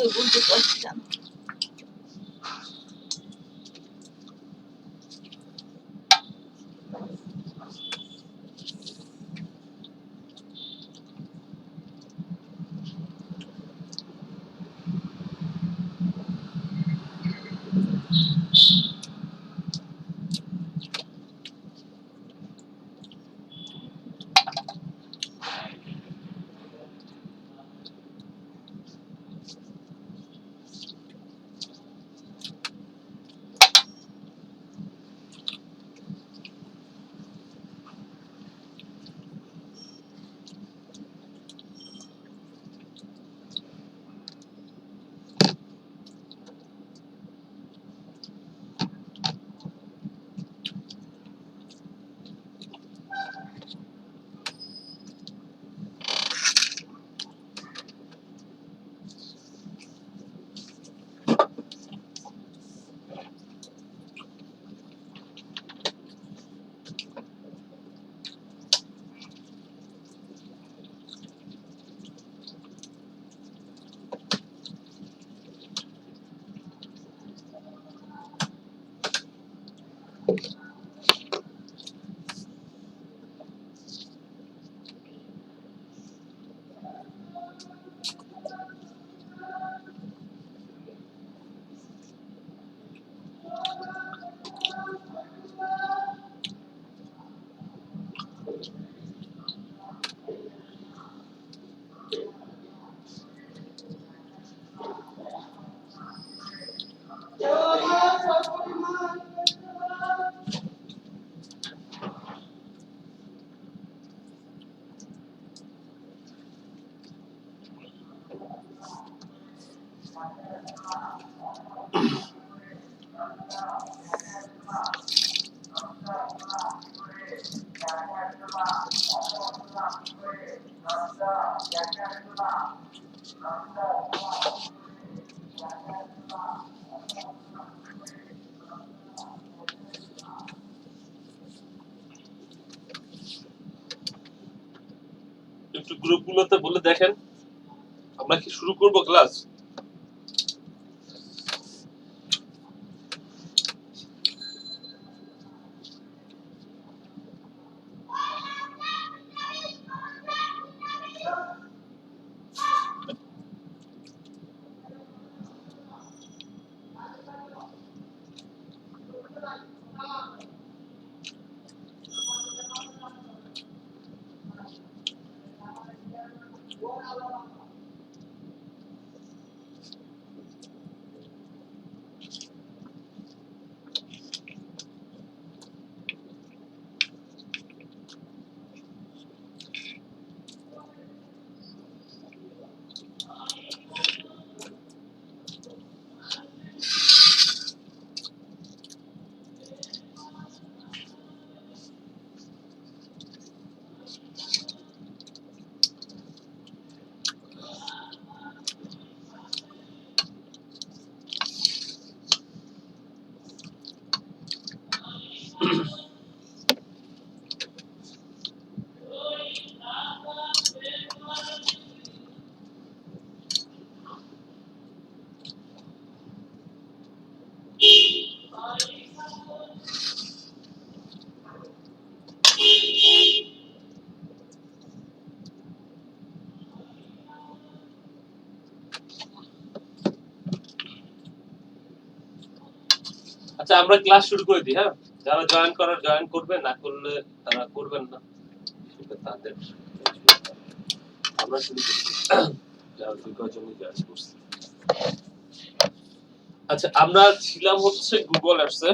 bulduk açacağım. একটু গ্রুপগুলোতে বলে দেখেন আমরা কি শুরু করব ক্লাস? আচ্ছা আমরা ক্লাস শুরু করে দিই, হ্যাঁ? যারা জয়েন করার জয়েন করবে, না করলে তারা করবেন না। সেটা তাদের আমরা শুরু করি। যারা যে কয়জন জয়েন করছে। আচ্ছা আমরা ছিলাম হচ্ছে গুগল অ্যাপসে।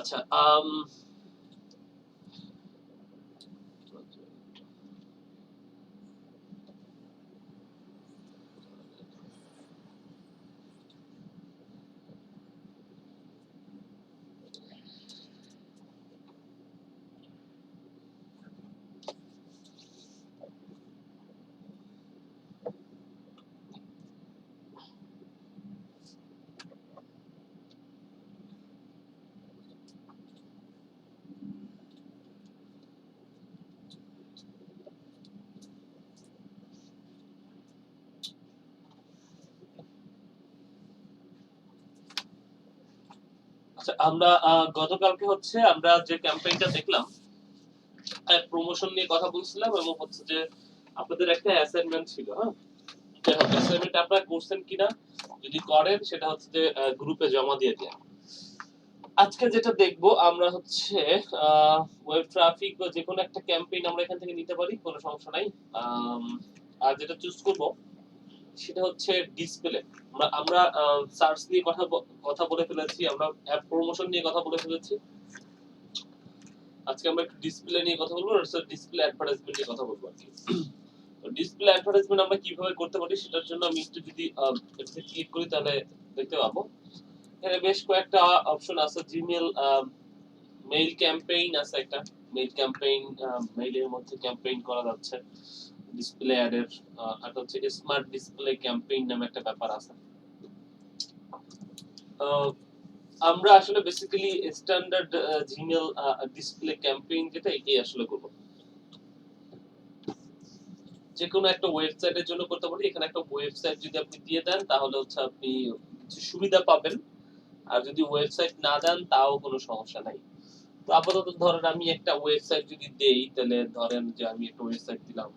আচ্ছা আচ্ছা আমরা গতকালকে হচ্ছে আমরা যে ক্যাম্পেইনটা দেখলাম প্রমোশন নিয়ে কথা বলছিলাম এবং হচ্ছে যে আপনাদের একটা অ্যাসাইনমেন্ট ছিল, হ্যাঁ অ্যাসাইনমেন্ট আপনারা করছেন কিনা, যদি করেন সেটা হচ্ছে যে গ্রুপে জমা দিয়ে দেন। আজকে যেটা দেখবো আমরা হচ্ছে ওয়েব ট্রাফিক বা যে কোনো একটা ক্যাম্পেইন আমরা এখান থেকে নিতে পারি, কোনো সমস্যা নাই। আর যেটা চুজ করব সেটা হচ্ছে ডিসপ্লে। আমরা সার্চ নিয়ে কথা বলে ফেলেছি, আমরা অ্যাপ প্রমোশন নিয়ে কথা বলে ফেলেছি। আজকে আমরা একটু ডিসপ্লে নিয়ে কথা বলবো, আর ডিসপ্লে অ্যাডভার্টাইজমেন্ট নিয়ে কথা বলবো আর কি। ডিসপ্লে অ্যাডভার্টাইজমেন্ট আমরা কিভাবে করতে পারি সেটার জন্য আমি একটু যদি এখানে ক্লিক করি তাহলে দেখতে পাবো এখানে বেশ কয়েকটা অপশন আছে। জিমেইল মেইল ক্যাম্পেইন আছে, একটা মেইল ক্যাম্পেইন, মেইলের মধ্যে ক্যাম্পেইন করা যাচ্ছে ডিসপ্লে অ্যাডের। আর হচ্ছে স্মার্ট ডিসপ্লে ক্যাম্পেইন নামে একটা ব্যাপার আছে। আমরা আসলে basically standard Gmail display campaign যেটা এটাই আসলে করব। যে কোনো একটা ওয়েবসাইটের জন্য করতে পারি। এখানে একটা ওয়েবসাইট যদি আপনি দিয়ে দেন তাহলে হচ্ছে আপনি কিছু সুবিধা পাবেন, আর যদি ওয়েবসাইট না দেন তাও কোনো সমস্যা নাই। তো আপাতত ধরেন আমি একটা ওয়েবসাইট যদি দেই, তাহলে ধরেন যে আমি একটা ওয়েবসাইট দিলাম,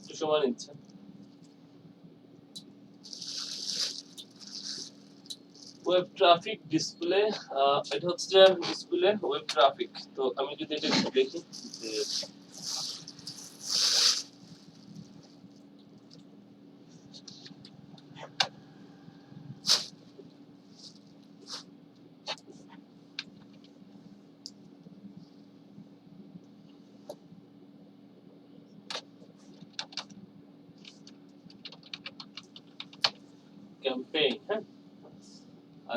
একটু সময় নিচ্ছে। ওয়েব ট্রাফিক ডিসপ্লে, এটা হচ্ছে যে ডিসপ্লে ওয়েব ট্রাফিক। তো আমি যদি এটা একটু দেখি যে ক্যাম্পেইন, হ্যাঁ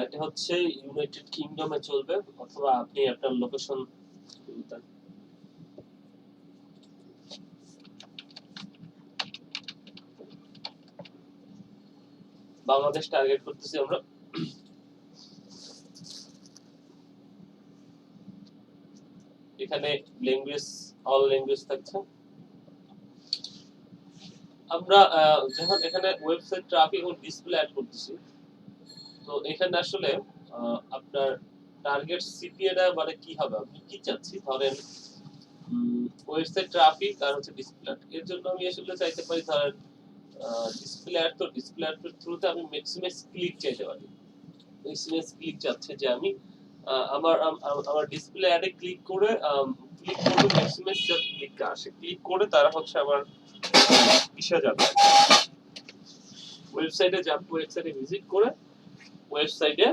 এটা হচ্ছে ইউনাইটেড কিংডমে চলবে, অথবা আপনি একটা লোকেশন বাংলাদেশ টার্গেট করতেছি আমরা। এখানে ল্যাঙ্গুয়েজ অল ল্যাঙ্গুয়েজ থাকছে। আমরা যখন এখানে ওয়েবসাইট ট্রাফিক এবং ডিসপ্লে অ্যাড করতেছি, তো এখানে আসলে আপনার টার্গেট সিপিএটা মানে কি হবে, আপনি কি চাচ্ছি, ধরেন ওয়েবসাইট ট্রাফিক আর হচ্ছে ডিসপ্লে অ্যাড। এর জন্য আমি আসলে চাইতে পারি ধরেন ডিসপ্লে অ্যাড, তো ডিসপ্লে অ্যাড থ্রুতে আমি ম্যাক্সিমাম ক্লিক চাইতে পারি। ম্যাক্সিমাম ক্লিক চাচ্ছে যে আমি আমার ডিসপ্লে অ্যাডে ক্লিক করে ম্যাক্সিমাম ক্লিক আসে, ক্লিক করে তারা হচ্ছে আবার কিসে যাবে, ওয়েবসাইটে যাবে, ওয়েবসাইটে ভিজিট করে ওয়েবসাইটে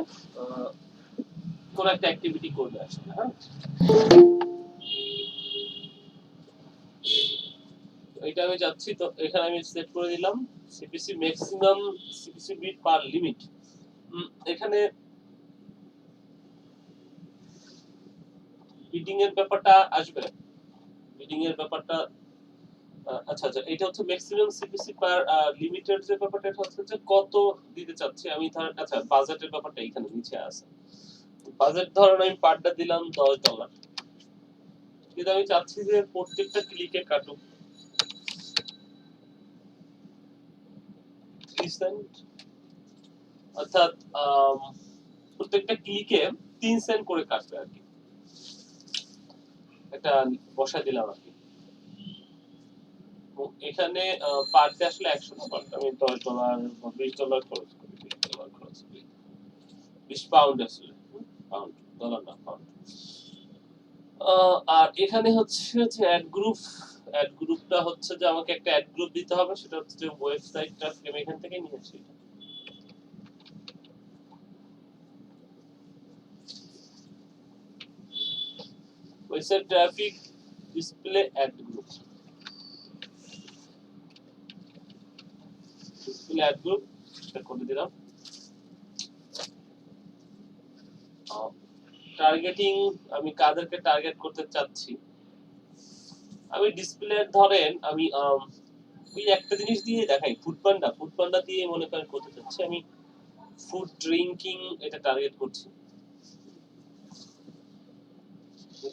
কোন একটা অ্যাক্টিভিটি করবে আসলে। হ্যাঁ এটা আমি যাচ্ছি, তো এখানে আমি সেট করে দিলাম সিপিসি ম্যাক্সিমাম সিপিসি বিট পার লিমিট। এখানে বিডিং এর ব্যাপারটা আসবে, বিডিং এর ব্যাপারটা আচ্ছা আচ্ছা, এটা হচ্ছে ম্যাক্সিমাম সিপিসি পার লিমিটেড যে ব্যাপারটা, এটা হচ্ছে যে কত দিতে চাচ্ছি আমি, ধরেন আচ্ছা বাজেটের ব্যাপারটা এখানে নিচে আছে। বাজেট ধরেন আমি পারটা দিলাম $10, কিন্তু আমি চাচ্ছি যে প্রত্যেকটা ক্লিকে কাটুক 30 সেন্ট, অর্থাৎ প্রত্যেকটা ক্লিকে 3 সেন্ট করে কাটবে আর কি। এটা বসায় দিলাম আর কি। এখানে পার ডে আসলে 100 ডলার, আমি $10 বা $20 খরচ করি, $20 খরচ করি, 20 পাউন্ড আসলে, পাউন্ড, ডলার না পাউন্ড। আর এখানে হচ্ছে যে অ্যাড গ্রুপটা হচ্ছে যে আমাকে একটা অ্যাড গ্রুপ দিতে হবে, সেটা হচ্ছে যে ওয়েবসাইটটা আমি এখান থেকে নিয়েছি। Website traffic display ad group, display ad group সেটা করে দিলাম। টার্গেটিং, আমি কাদেরকে টার্গেট করতে চাচ্ছি, আমি ডিসপ্লে ধরেন আমি ওই একটা জিনিস দিয়ে দেখাই, ফুডপান্ডা দিয়ে মনে করেন করতে চাচ্ছি আমি। ফুড ড্রিঙ্কিং এটা টার্গেট করছি,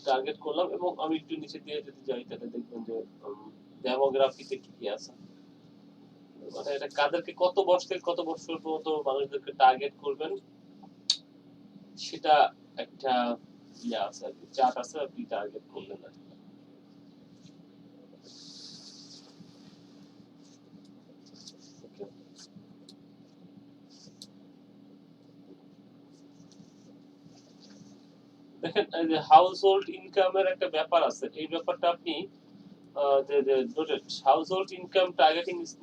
টার্গেট করলাম, এবং আমি একটু নিচে দিয়ে যদি যাই তাহলে দেখবেন যে ডেমোগ্রাফিতে কি কি আছে, মানে এটা কাদেরকে কত বয়স থেকে কত বছর পর্যন্ত মানুষদেরকে টার্গেট করবেন সেটা একটা ইয়ে আছে আর কি, চার্ট আছে, আপনি টার্গেট করলেন আর কি। দেখেন এই যে হাউস হোল্ড ইনকামের একটা ব্যাপার আছে, এই ব্যাপারটা আপনি the noted household income targeting is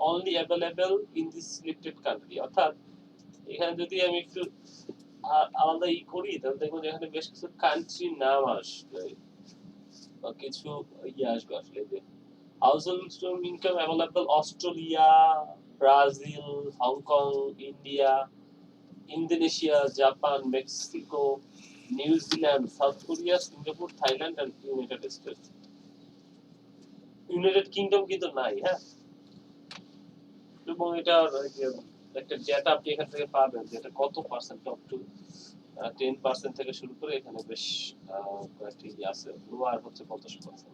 only available in this selected country, অর্থাৎ এখানে যদি আমি একটু আলাদা করি তাহলে দেখুন এখানে বেশ কিছু কান্ট্রির নাম আসবে বা কিছু ইয়ে আসবে আসলে, যে household income available Australia, Brazil, Hong Kong, India, Indonesia, Japan, Mexico, New Zealand, South Korea, Singapore, Thailand and United States. United Kingdom কিন্তু নাই, হ্যাঁ, এবং এটা একটা ডেটা আপনি এখান থেকে পাবেন যে এটা কত পার্সেন্ট, আপ টু 10% থেকে শুরু করে এখানে বেশ কয়েকটি আছে, লোয়ার হচ্ছে 50%।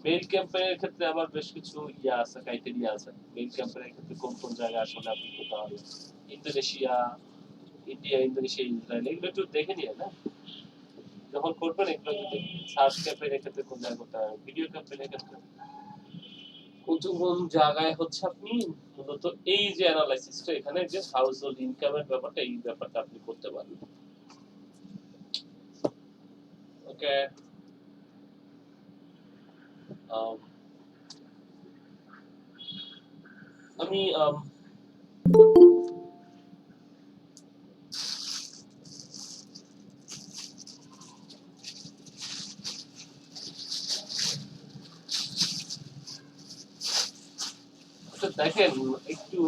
মেইল ক্যাম্পেইনের ক্ষেত্রে আবার বেশ কিছু আছে, ক্রাইটেরিয়া আছে। মেইল ক্যাম্পেইনের ক্ষেত্রে কোন কোন জায়গায় আসলে আপনি করতে হবে, ইন্দোনেশিয়া, ইন্দোনেশিয়া, ইসরায়েল, এগুলো একটু দেখে নিয়ে না যখন করবেন, এগুলো একটু সার্চ ক্যাম্পেইনের ক্ষেত্রে কোন জায়গায় করতে হবে, ভিডিও ক্যাম্পেইনের ক্ষেত্রে কোন জায়গায় হচ্ছে আপনি মূলত এই যে অ্যানালাইসিসটা, এখানে যে হাউস হোল্ড ইনকামের ব্যাপারটা, এই ব্যাপারটা আপনি করতে পারবেন। ওকে, আমি দেখেন একটু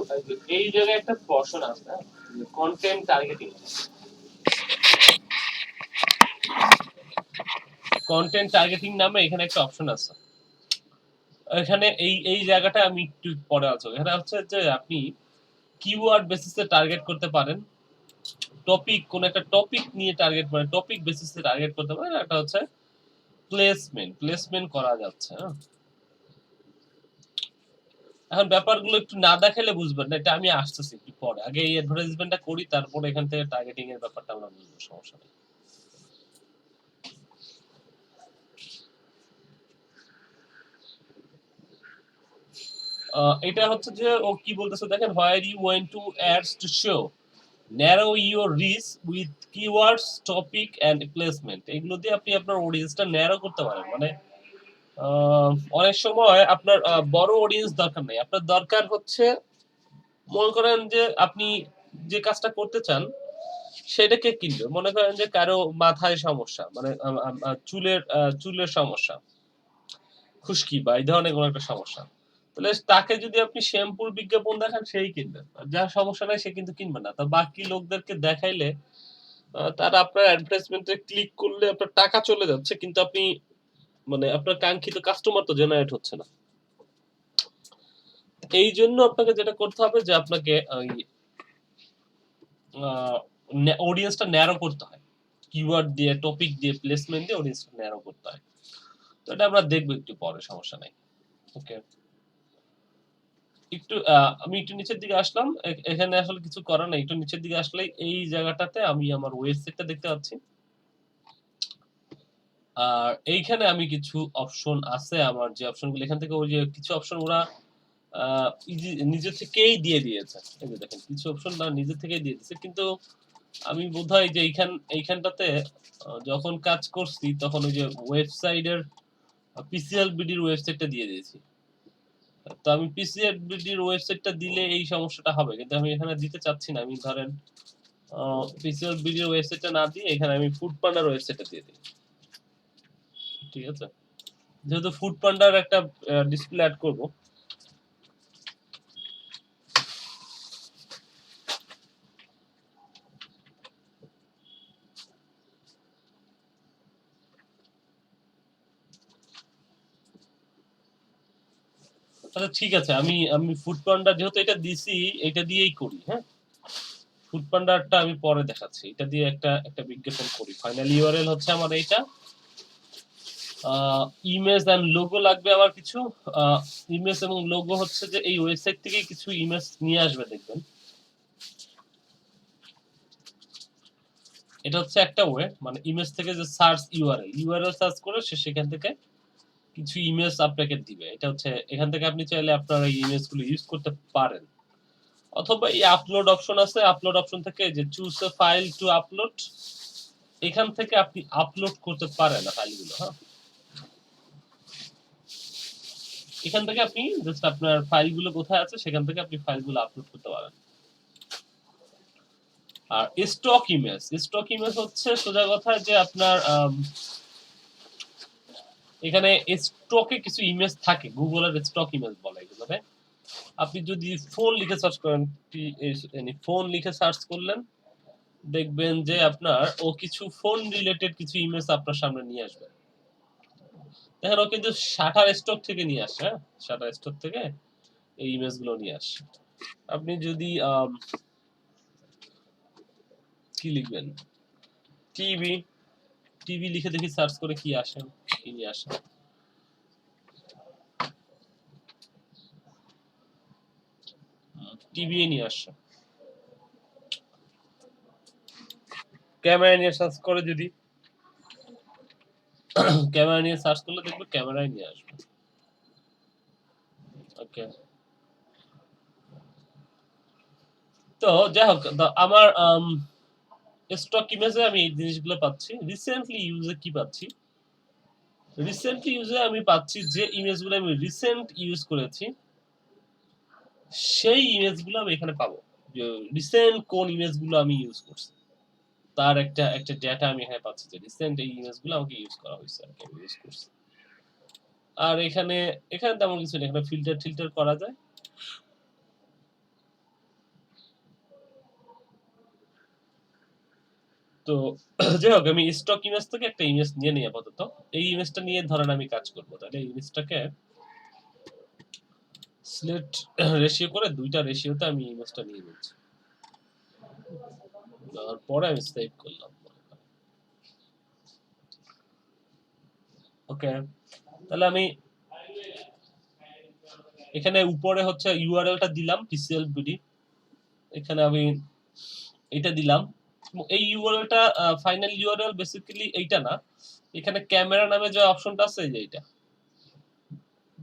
এই জায়গায় একটা পোর্শন আছে, কন্টেন্ট টার্গেটিং। কন্টেন্ট টার্গেটিং নামে এখানে একটা অপশন আছে, এখানে এই জায়গাটা আমি একটু পরে আলোচনা, এখানে হচ্ছে যে আপনি কিওয়ার্ড বেসিসে টার্গেট করতে পারেন, টপিক, কোন একটা টপিক নিয়ে টার্গেট করেন, টপিক বেসিসে টার্গেট করতে পারেন, একটা হচ্ছে প্লেসমেন্ট করা যাচ্ছে। এখন ব্যাপারগুলো একটু না দেখালে বুঝবেন না, এটা আমি আসতেছি একটু পরে, আগে এই অ্যাডভার্টাইজমেন্টটা করি, তারপর এখান থেকে টার্গেটিং এর ব্যাপারটা আমরা বুঝবো, সমস্যা নেই। এটা হচ্ছে যে ও কি বলতেছে দেখেন, where you went to ads to show narrow your reach with keywords, topic and placement, এগুলো দিয়ে আপনি আপনার অডিয়েন্সটা ন্যারো করতে পারেন। মানে অনেক সময় আপনার বড় অডিয়েন্স দরকার নেই, আপনার দরকার হচ্ছে, মনে করেন যে আপনি যে কাজটা করতে চান সেটা কে কিনবে, মনে করেন যে কারো মাথায় সমস্যা, মানে চুলের সমস্যা, খুশকি বা এই ধরনের কোনো একটা সমস্যা, তাহলে তাকে যদি আপনি শ্যাম্পুর বিজ্ঞাপন দেখান সেই কিনবে, যার সমস্যা নাই সে কিন্তু কিনবে না। তো বাকি লোকদেরকে দেখাইলে তারা আপনার অ্যাডভার্টাইজমেন্টে ক্লিক করলে আপনার টাকা চলে যাচ্ছে, কিন্তু আপনি মানে আপনার কাঙ্ক্ষিত কাস্টমার তো জেনারেট হচ্ছে না। এই জন্য আপনাকে যেটা করতে হবে যে আপনাকে অডিয়েন্সটা ন্যারো করতে হয়। কিওয়ার্ড দিয়ে টপিক দিয়ে প্লেসমেন্ট দিয়ে অডিয়েন্সটা ন্যারো করতে হয়। তো এটা আমরা দেখব একটু পরে, সমস্যা নাই। ওকে, একটু আমি একটু নিচের দিকে আসলাম। এখানে আসলে কিছু করার নাই, একটু নিচের দিকে আসলে এই জায়গাটাতে আমি আমার ওয়েবসাইটটা দেখতে পাচ্ছি। আর এইখানে আমি কিছু অপশন আছে আমার, যে অপশনগুলো এখান থেকে, ওই যে কিছু অপশন ওরা নিজে থেকেই দিয়ে দিয়েছে। এই যে দেখেন কিছু অপশন না নিজে থেকেই দিয়ে দিয়েছে, কিন্তু আমি বোধহয় যে এইখানটাতে যখন কাজ করছি তখন ওই যে ওয়েবসাইটের পিসিএল বিডির ওয়েবসাইটটা দিয়ে দিয়েছি। তো আমি পিসিএল বিডির ওয়েবসাইটটা দিলে এই সমস্যাটা হবে, কিন্তু আমি এখানে দিতে চাচ্ছি না। আমি ধরেন পিসিএল বিডির ওয়েবসাইটটা না দিয়ে এখানে আমি ফুড পান্ডার ওয়েবসাইটটা দিয়ে দিই। ঠিক আছে, যেহেতু ফুড পান্ডার একটা ডিসপ্লে অ্যাড করব, তাহলে ঠিক আছে, আমি আমি ফুড পান্ডা যেহেতু এটা দিছি, এটা দিয়েই করি। হ্যাঁ, ফুড পান্ডারটা আমি পরে দেখাচ্ছি, এটা দিয়ে একটা একটা বিজ্ঞাপন করি। ফাইনাল ইউআরএল হচ্ছে আমার এইটা। ইমেজ এন্ড লোগো লাগবে আমার কিছু। ইমেজ এবং লোগো হচ্ছে যে এই ওয়েবসাইট থেকে কিছু ইমেজ নিয়ে আসবে, দেখবেন এটা হচ্ছে একটা ওয়ে, মানে ইমেজ থেকে যে সার্চ ইউআরএল সার্চ করে সে সেখান থেকে কিছু ইমেজ আপনাকে দিবে। এটা হচ্ছে এখান থেকে আপনি চাইলে আপনার এই ইমেজগুলো ইউজ করতে পারেন, অথবা এই আপলোড অপশন আছে, আপলোড অপশন থেকে যে choose a file to upload, এখান থেকে আপনি আপলোড করতে পারেন ফাইলগুলো। হ্যাঁ, এখান থেকে আপনি জাস্ট আপনার ফাইলগুলো কোথায় আছে সেখান থেকে আপনি ফাইলগুলো আপলোড করতে পারেন। আর স্টক ইমেজ হচ্ছে সোজা কথা যে আপনার এখানে স্টকে কিছু ইমেজ থাকে, গুগলের স্টক ইমেজ বলে এগুলোকে। আপনি যদি ফোন লিখে সার্চ করেন, ফোন লিখে সার্চ করলেন, দেখবেন যে আপনার ও কিছু ফোন রিলেটেড কিছু ইমেজ আপনার সামনে নিয়ে আসবে। দেখেন ও কিন্তু শাটার স্টক থেকে নিয়ে আসে, হ্যাঁ, শাটার স্টক থেকে এই ইমেজগুলো নিয়ে আসে। আপনি যদি কি লিখবেন, টিভি টিভি লিখে দেখি সার্চ করে কি আসে, কি নিয়ে আসে। টিভি নিয়ে আসে। ক্যামেরা নিয়ে সার্চ করে, যদি ক্যামেরা নিয়ে সার্চ করলে দেখবে ক্যামেরাই নিয়ে আসবে। ওকে, তো যাই হোক, আমার স্টক ইমেজে আমি এই জিনিসগুলো পাচ্ছি। রিসেন্টলি ইউজে কি পাচ্ছি, রিসেন্টলি ইউজে আমি পাচ্ছি যে ইমেজগুলো আমি রিসেন্ট ইউজ করেছি সেই ইমেজগুলো আমি এখানে পাবো, যে রিসেন্ট কোন ইমেজগুলো আমি ইউজ করছি তার একটা একটা ডেটা আমি এখানে পাচ্ছি, যে রিসেন্ট এই ইমেজগুলো আমাকে ইউজ করা হয়েছে, আমি ইউজ করছি। আর এখানে এখানে তেমন কিছু নেই, এখানে ফিল্টার করা যায়। তো যাই হোক, আমি স্টক ইমেজ থেকে একটা ইমেজ নিয়ে নিই আপাতত। এই ইমেজটা নিয়ে ধরেন আমি কাজ করবো, তাহলে এই ইমেজটাকে সিলেক্ট রেশিও করে দুইটা রেশিওতে আমি ইমেজটা নিয়ে নিচ্ছি, তারপরে আমি সেভ করলাম। ওকে, তাহলে আমি এখানে উপরে হচ্ছে ইউআরএলটা দিলাম পিসিএল বিডি, এখানে আমি এটা দিলাম। এই ইউআরএলটা ফাইনাল ইউআরএল বেসিক্যালি এইটা না, এখানে ক্যামেরা নামে যে অপশনটা আছে এই যে এইটা।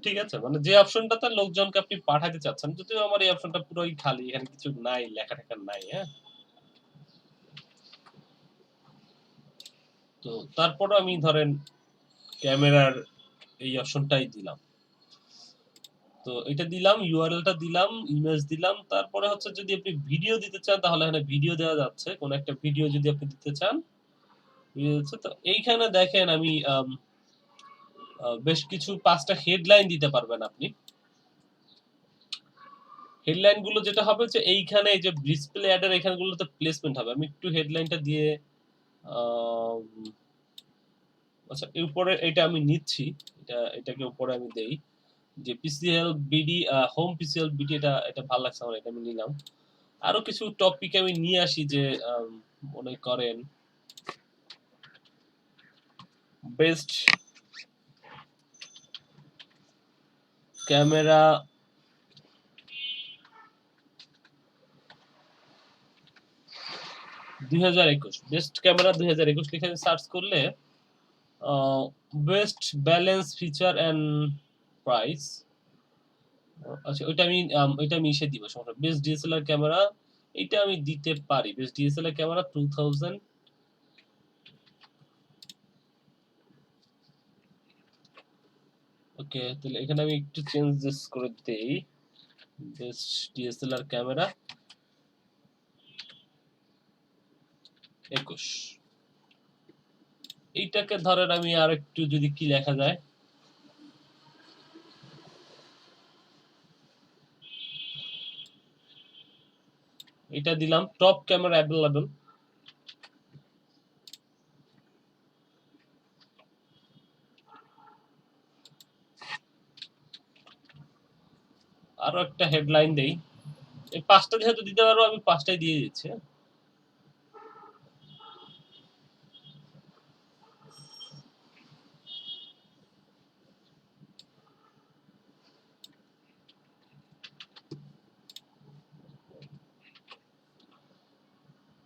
ঠিক আছে, মানে যে অপশনটাতে লোকজনকে আপনি পাঠাতে চাচ্ছেন, যদিও আমার এই অপশনটা পুরোই খালি, এখানে কিছু নাই, লেখা টেখা নাই। হ্যাঁ, তো তারপরে আমি ধরেন ক্যামেরার এই অপশনটাই দিলাম। তো এটা দিলাম, ইউআরএলটা দিলাম, ইমেজ দিলাম। তারপরে হচ্ছে যদি আপনি ভিডিও দিতে চান তাহলে এখানে ভিডিও দেওয়া যাচ্ছে, কোন একটা ভিডিও যদি আপনি দিতে চান। তো এইখানে দেখেন আমি বেশ কিছু 5টা হেডলাইন দিতে পারবেন আপনি। হেডলাইন গুলো যেটা হবে যে এইখানে এই যে ডিসপ্লে অ্যাডের এখানগুলোতে প্লেসমেন্ট হবে। আমি একটু হেডলাইনটা দিয়ে আচ্ছা, এর উপরে এটা আমি নিচ্ছি, এটাকে উপরে আমি দেই যে PCL BD home PCL BD, এটা এটা ভালো লাগছে আমার, এটা আমি নিলাম। আরো কিছু টপিক আমি নিয়ে আসি, যে মনে করেন বেস্ট ক্যামেরা 2021, বেস্ট ক্যামেরা 2021 লিখে সার্চ করলে best balance feature and price, আচ্ছা ওইটা আমি এসে দিব সমস্যা। বেস্ট ডিএসএলআর ক্যামেরা এটা আমি দিতে পারি, বেস্ট ডিএসএলআর ক্যামেরা 2000। ওকে, তাহলে এখানে আমি একটু চেঞ্জেস করে দেই। বেস্ট ডিএসএলআর ক্যামেরা 21, এইটাকে ধরেন আমি আর একটু যদি কি লেখা যায়, এটা দিলাম টপ ক্যামেরা অ্যাভেলেবল। আরো একটা হেডলাইন দেই, এই পাঁচটা যেহেতু দিতে পারবো আমি পাঁচটাই দিয়ে দিচ্ছি।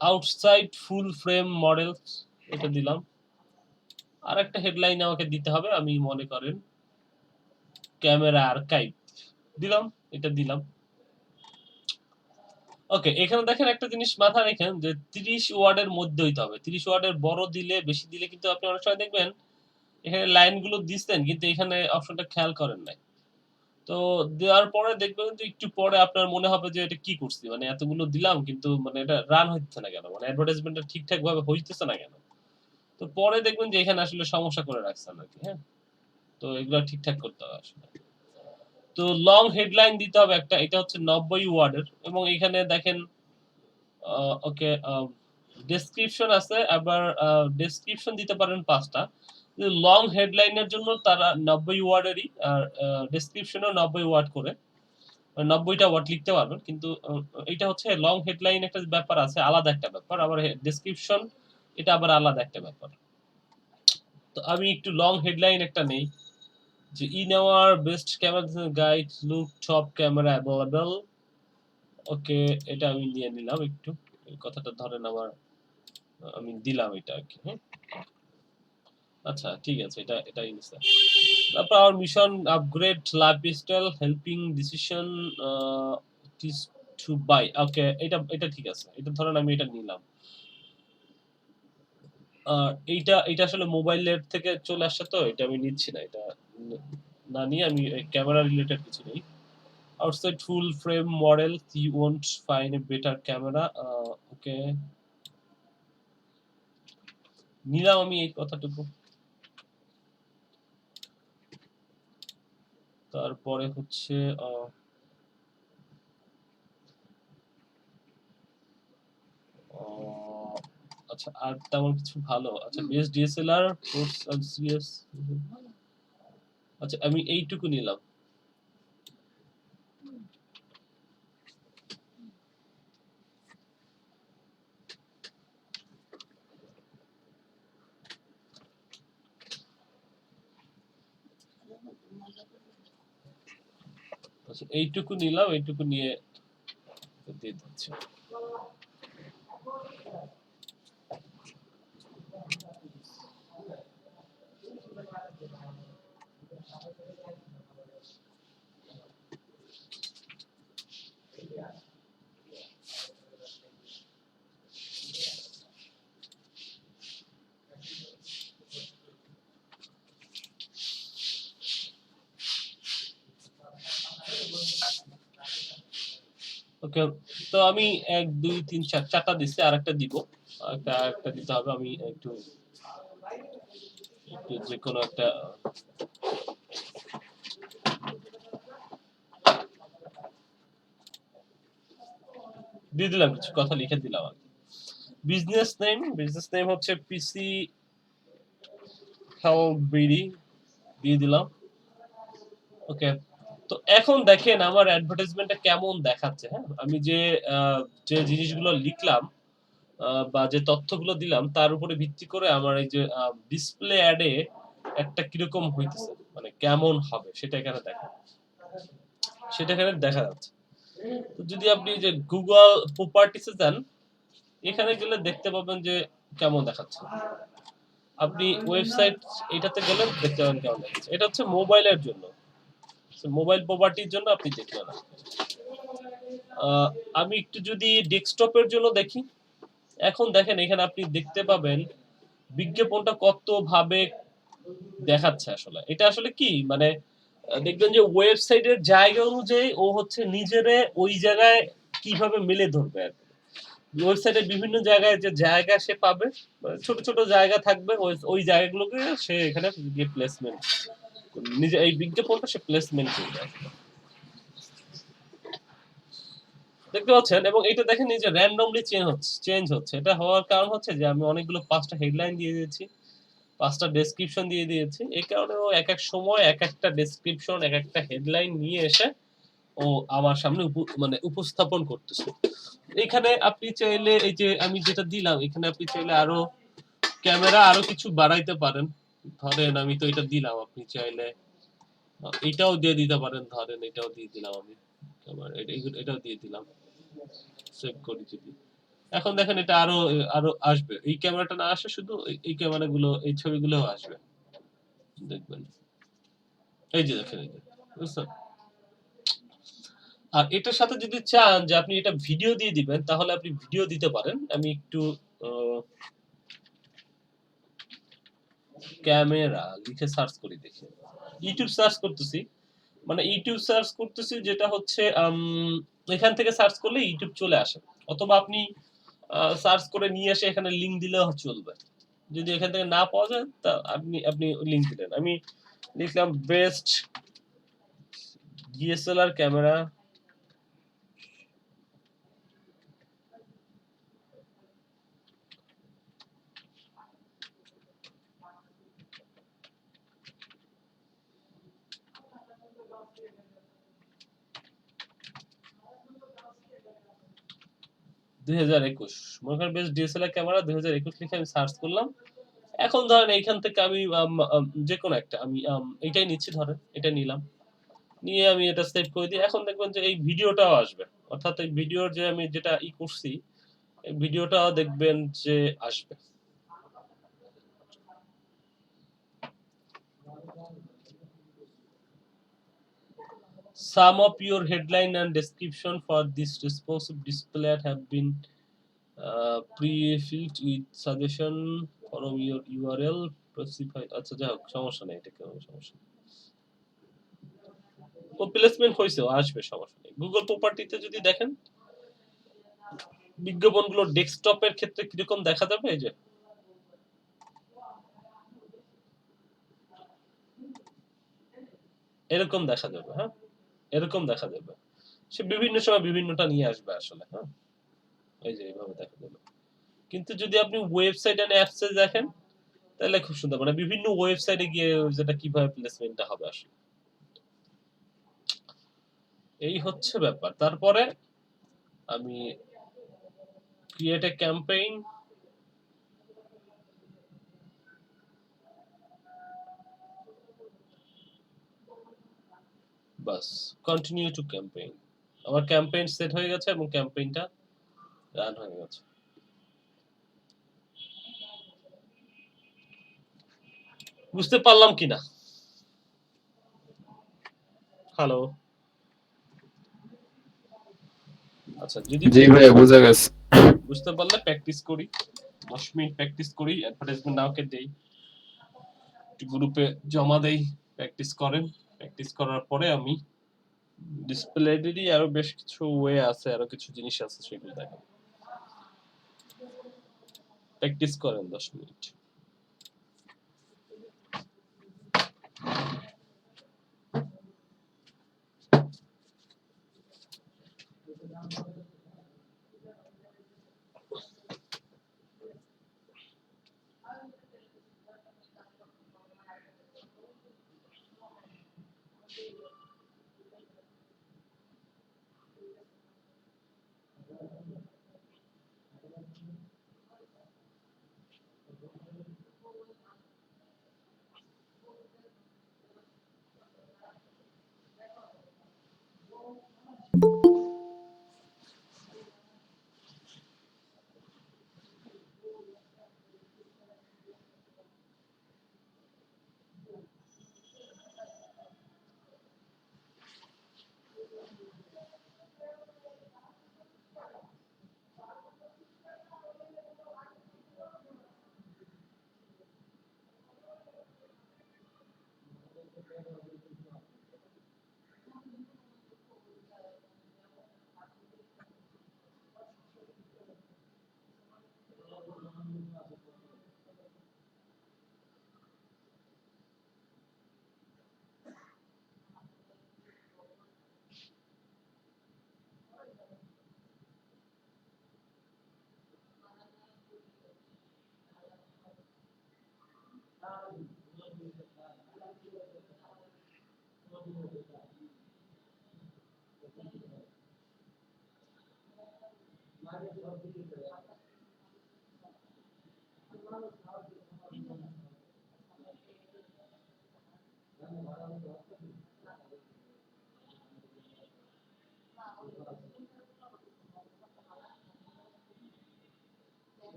আউটসাইড ফুল ফ্রেম মডেলস এটা দিলাম। আর একটা হেডলাইন আমাকে দিতে হবে, আমি মনে করেন ক্যামেরা আর্কাইভ দিলাম, এটা দিলাম। ওকে, এখানে দেখেন একটা জিনিস মাথায় রাখেন যে 30 ওয়ার্ডের মধ্যে হইতে হবে। 30 ওয়ার্ডের বড় দিলে বেশি দিলে কিন্তু আপনি অনেক সময় দেখবেন এখানে লাইনগুলো দিচ্ছেন কিন্তু এখানে অপশনটা খেয়াল করেন নাই। তো দেওয়ার পরে দেখবেন যে একটু পরে আপনার মনে হবে যে এটা কি করছি, মানে এতগুলো দিলাম কিন্তু মানে এটা রান হচ্ছে না কেন, মানে অ্যাডভার্টাইজমেন্টটা ঠিকঠাক ভাবে হইতেছে না কেন। তো পরে দেখবেন যে এখানে আসলে সমস্যা করে রাখছেন আর কি। হ্যাঁ, তো এগুলো ঠিকঠাক করতে হবে আসলে। তো লং হেডলাইন দিতে হবে একটা, এটা হচ্ছে 90 ওয়ার্ডের, এবং এখানে দেখেন ওকে ডেসক্রিপশন আছে, আবার ডেসক্রিপশন দিতে পারেন 5টা। লং হেডলাইনের জন্য তারা 90 ওয়ার্ডেরই, আর ডেসক্রিপশনও 90 ওয়ার্ড করে, 90টা ওয়ার্ড লিখতে পারবেন। কিন্তু এটা হচ্ছে লং হেডলাইন একটা ব্যাপার আছে, আলাদা একটা ব্যাপার, আবার ডেসক্রিপশন এটা আবার আলাদা একটা ব্যাপার। তো আমি একটু লং হেডলাইন একটা নেই, যে in our best camera guide look top camera available. Okay, এটা আমি নিয়ে নিলাম একটু, এই কথাটা ধরেন আমার আমি দিলাম এটা আর কি। হ্যাঁ, আচ্ছা ঠিক আছে, এটাই নিছে। তারপর আমার mission upgrade lifestyle helping decision to buy. Okay, এটা ঠিক আছে, এটা ধরেন আমি এটা নিলাম। আর এইটা আসলে মোবাইলের থেকে চলে আসছে, তো এটা আমি নিচ্ছি না, এটা না নিয়ে আমি ক্যামেরা রিলেটেড কিছু নেই। Outside full frame model you won't find a better camera. Okay, নিলাম আমি এই কথাটুকু। তারপরে হচ্ছে আচ্ছা আর তেমন কিছু ভালো, আচ্ছা best DSLR course and serious, আচ্ছা আমি এইটুকু নিলাম। আচ্ছা এইটুকু নিলাম, এইটুকু নিয়ে দিয়ে দিচ্ছি। ওকে, তো আমি 1 2 3 4 চারটা দিচ্ছি, আর একটা দিব, একটা দিতে হবে। আমি একটু যে কোনো একটা দিয়ে দিলাম, কিছু কথা লিখে দিলাম আর বিজনেস নেম হচ্ছে পিসি হেলবিডি দিয়ে দিলাম। ওকে, তো এখন দেখেন আমার অ্যাডভার্টাইজমেন্টটা কেমন দেখাচ্ছে। হ্যাঁ, আমি যে যে জিনিসগুলো লিখলাম বা যে তথ্যগুলো দিলাম তার উপরে ভিত্তি করে আমার এই যে ডিসপ্লে অ্যাডে একটা কিরকম হইতেছে মানে কেমন হবে সেটা এখানে দেখা যাচ্ছে। তো যদি আপনি যে গুগল প্রপার্টিসে যান এখানে গেলে দেখতে পাবেন যে কেমন দেখাচ্ছে। আপনি ওয়েবসাইট এটাতে গেলে দেখতে পাবেন কেমন দেখাচ্ছে। এটা হচ্ছে মোবাইলের জন্য, মোবাইল প্রপার্টির জন্য আপনি দেখলেন। আমি একটু যদি ডেস্কটপের জন্য দেখি, এখন দেখেন এখানে আপনি দেখতে পাবেন বিজ্ঞাপনটা কত ভাবে দেখাচ্ছে। আসলে এটা আসলে কি মানে দেখবেন যে ওয়েবসাইটের জায়গা অনুযায়ী ও হচ্ছে নিজেরে ওই জায়গায় কিভাবে মেলে ধরবে আর কি। ওয়েবসাইটে বিভিন্ন জায়গায় যে জায়গা সে পাবে, ছোট ছোট জায়গা থাকবে, ওই জায়গাগুলোকে সে এখানে গিয়ে প্লেসমেন্ট নিজে এই বিজ্ঞাপনটা সে প্লেসমেন্ট করবে। দেখতে পাচ্ছেন, এবং এটা দেখেন এই যে র্যান্ডমলি চেঞ্জ হচ্ছে। এটা হওয়ার কারণ হচ্ছে যে আমি অনেকগুলো 5টা হেডলাইন দিয়ে দিয়েছি, 5টা ডেসক্রিপশন দিয়ে দিয়েছি। এই কারণে ও এক এক সময় এক একটা ডেসক্রিপশন এক একটা হেডলাইন নিয়ে এসে ও আমার সামনে মানে উপস্থাপন করতেছে। এখানে আপনি চাইলে এই যে আমি যেটা দিলাম এখানে আপনি চাইলে আরো ক্যামেরা আরো কিছু বাড়াইতে পারেন। ধরেন আমি তো এটা দিলাম, আপনি চাইলে এটাও দিয়ে দিতে পারেন। ধরেন এটাও দিয়ে দিলাম আমি, এটাও দিয়ে দিলাম, সেভ করি যদি। এখন দেখেন এটা আরো আরো আসবে। এই ক্যামেরাটা না আসে, শুধু এই ক্যামেরাগুলো এই ছবিগুলোও আসবে দেখবেন। এই যে দেখেন, এই যে বুঝছেন। আর এটার সাথে যদি চান যে আপনি এটা ভিডিও দিয়ে দিবেন তাহলে আপনি ভিডিও দিতে পারেন। আমি একটু ক্যামেরা লিখে সার্চ করি দেখি। ইউটিউব সার্চ করতেছি, মানে ইউটিউব সার্চ করতেছি যেটা হচ্ছে এখান থেকে সার্চ করলে ইউটিউব চলে আসে, অথবা আপনি সার্চ করে নিয়ে এসে এখানে লিংক দিলেও চলবে। যদি এখান থেকে না পাওয়া যায় তা আপনি আপনি লিংক দিলেন। আমি লিখলাম বেস্ট ডিএসএলআর ক্যামেরা, 2021। মনে করেন বেস্ট ডিএসএলআর ক্যামেরা 2021 লিখে আমি সার্চ করলাম। এখন ধরেন এইখান থেকে আমি যে কোনো একটা আমি এটাই নিচ্ছি, ধরেন এটা নিলাম, নিয়ে আমি এটা সেভ করে দিই। এখন দেখবেন যে এই ভিডিওটাও আসবে, অর্থাৎ এই ভিডিওর যে আমি যেটা করছি এই ভিডিওটাও দেখবেন যে আসবে। Some of your headline and description for this responsive display have been pre-filled with suggestion from your URL specified। আচ্ছা যাই হোক, সমস্যা নেই, এটা কোনো সমস্যা নেই। ও প্লেসমেন্ট হয়েছে, আসবে, সমস্যা নেই। গুগল প্রপার্টিতে যদি দেখেন বিজ্ঞাপনগুলো ডেস্কটপের ক্ষেত্রে কিরকম দেখা যাবে, এই যে এরকম দেখা যাবে। হ্যাঁ, এরকম দেখা যাবে। সে বিভিন্ন সময় বিভিন্নটা নিয়ে আসবে আসলে। হ্যাঁ, এই যে এইভাবে দেখা যাবে। কিন্তু যদি আপনি ওয়েবসাইট এন্ড অ্যাপসে দেখেন তাহলে খুব সুন্দর, মানে বিভিন্ন ওয়েবসাইটে গিয়ে যেটা কিভাবে প্লেসমেন্টটা হবে আসলে। এই হচ্ছে ব্যাপার। তারপরে আমি create a campaign, bus continue to campaign. আমার ক্যাম্পেইন সেট হয়ে গেছে এবং ক্যাম্পেইনটা রান হয়ে গেছে। বুঝতে পারলাম কিনা? হ্যালো, আচ্ছা যদি জি ভাইয়া বুঝা গেছে। বুঝতে পারলে প্র্যাকটিস করি, 10 মিনিট প্র্যাকটিস করি, অ্যাডভার্টাইজমেন্ট নাওকে দেই, গ্রুপে জমা দেই, প্র্যাকটিস করেন। প্র্যাকটিস করার পরে আমি ডিসপ্লেদেরই আরো বেশ কিছু ওয়ে আছে, আরো কিছু জিনিস আছে, সেগুলো দেখেন। প্র্যাকটিস করেন 10 মিনিট।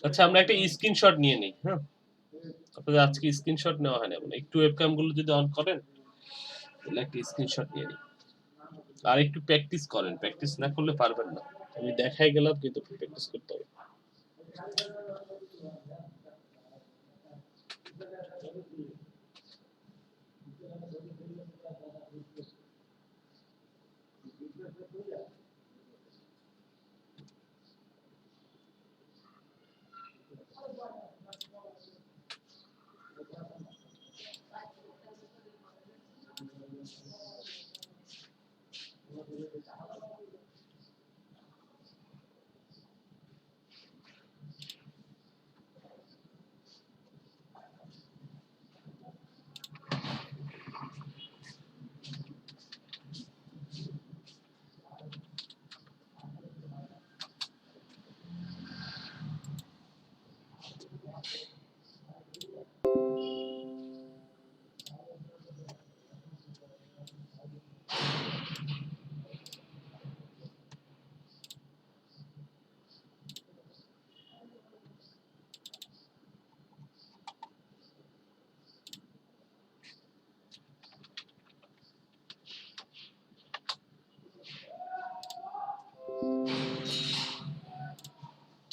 আচ্ছা আমরা একটা স্ক্রিনশট নিয়ে নিই, হ্যাঁ? আপনাদের আজকে স্ক্রিনশট নেওয়া হয় না, একটু ওয়েবক্যাম গুলো যদি অন করেন তাহলে একটা স্ক্রিনশট নিয়ে নিই। আর একটু প্র্যাকটিস করেন, প্র্যাকটিস না করলে পারবেন না। আমি দেখাই গেলাম কিন্তু প্র্যাকটিস করতে হবে।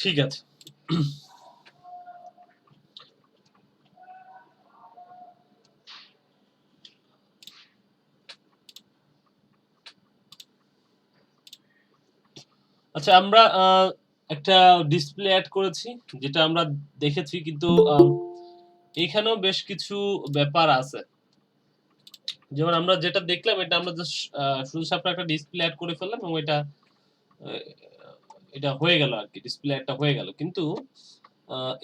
ঠিক আছে। আচ্ছা, আমরা একটা ডিসপ্লে অ্যাড করেছি, যেটা আমরা দেখেছি, কিন্তু এখানেও বেশ কিছু ব্যাপার আছে। যেমন আমরা যেটা দেখলাম, এটা আমরা জাস্ট শুধু সাপটা একটা ডিসপ্লে অ্যাড করে ফেললাম এবং এটা হয়ে গেল আর কি, ডিসপ্লে অ্যাডটা হয়ে গেল। কিন্তু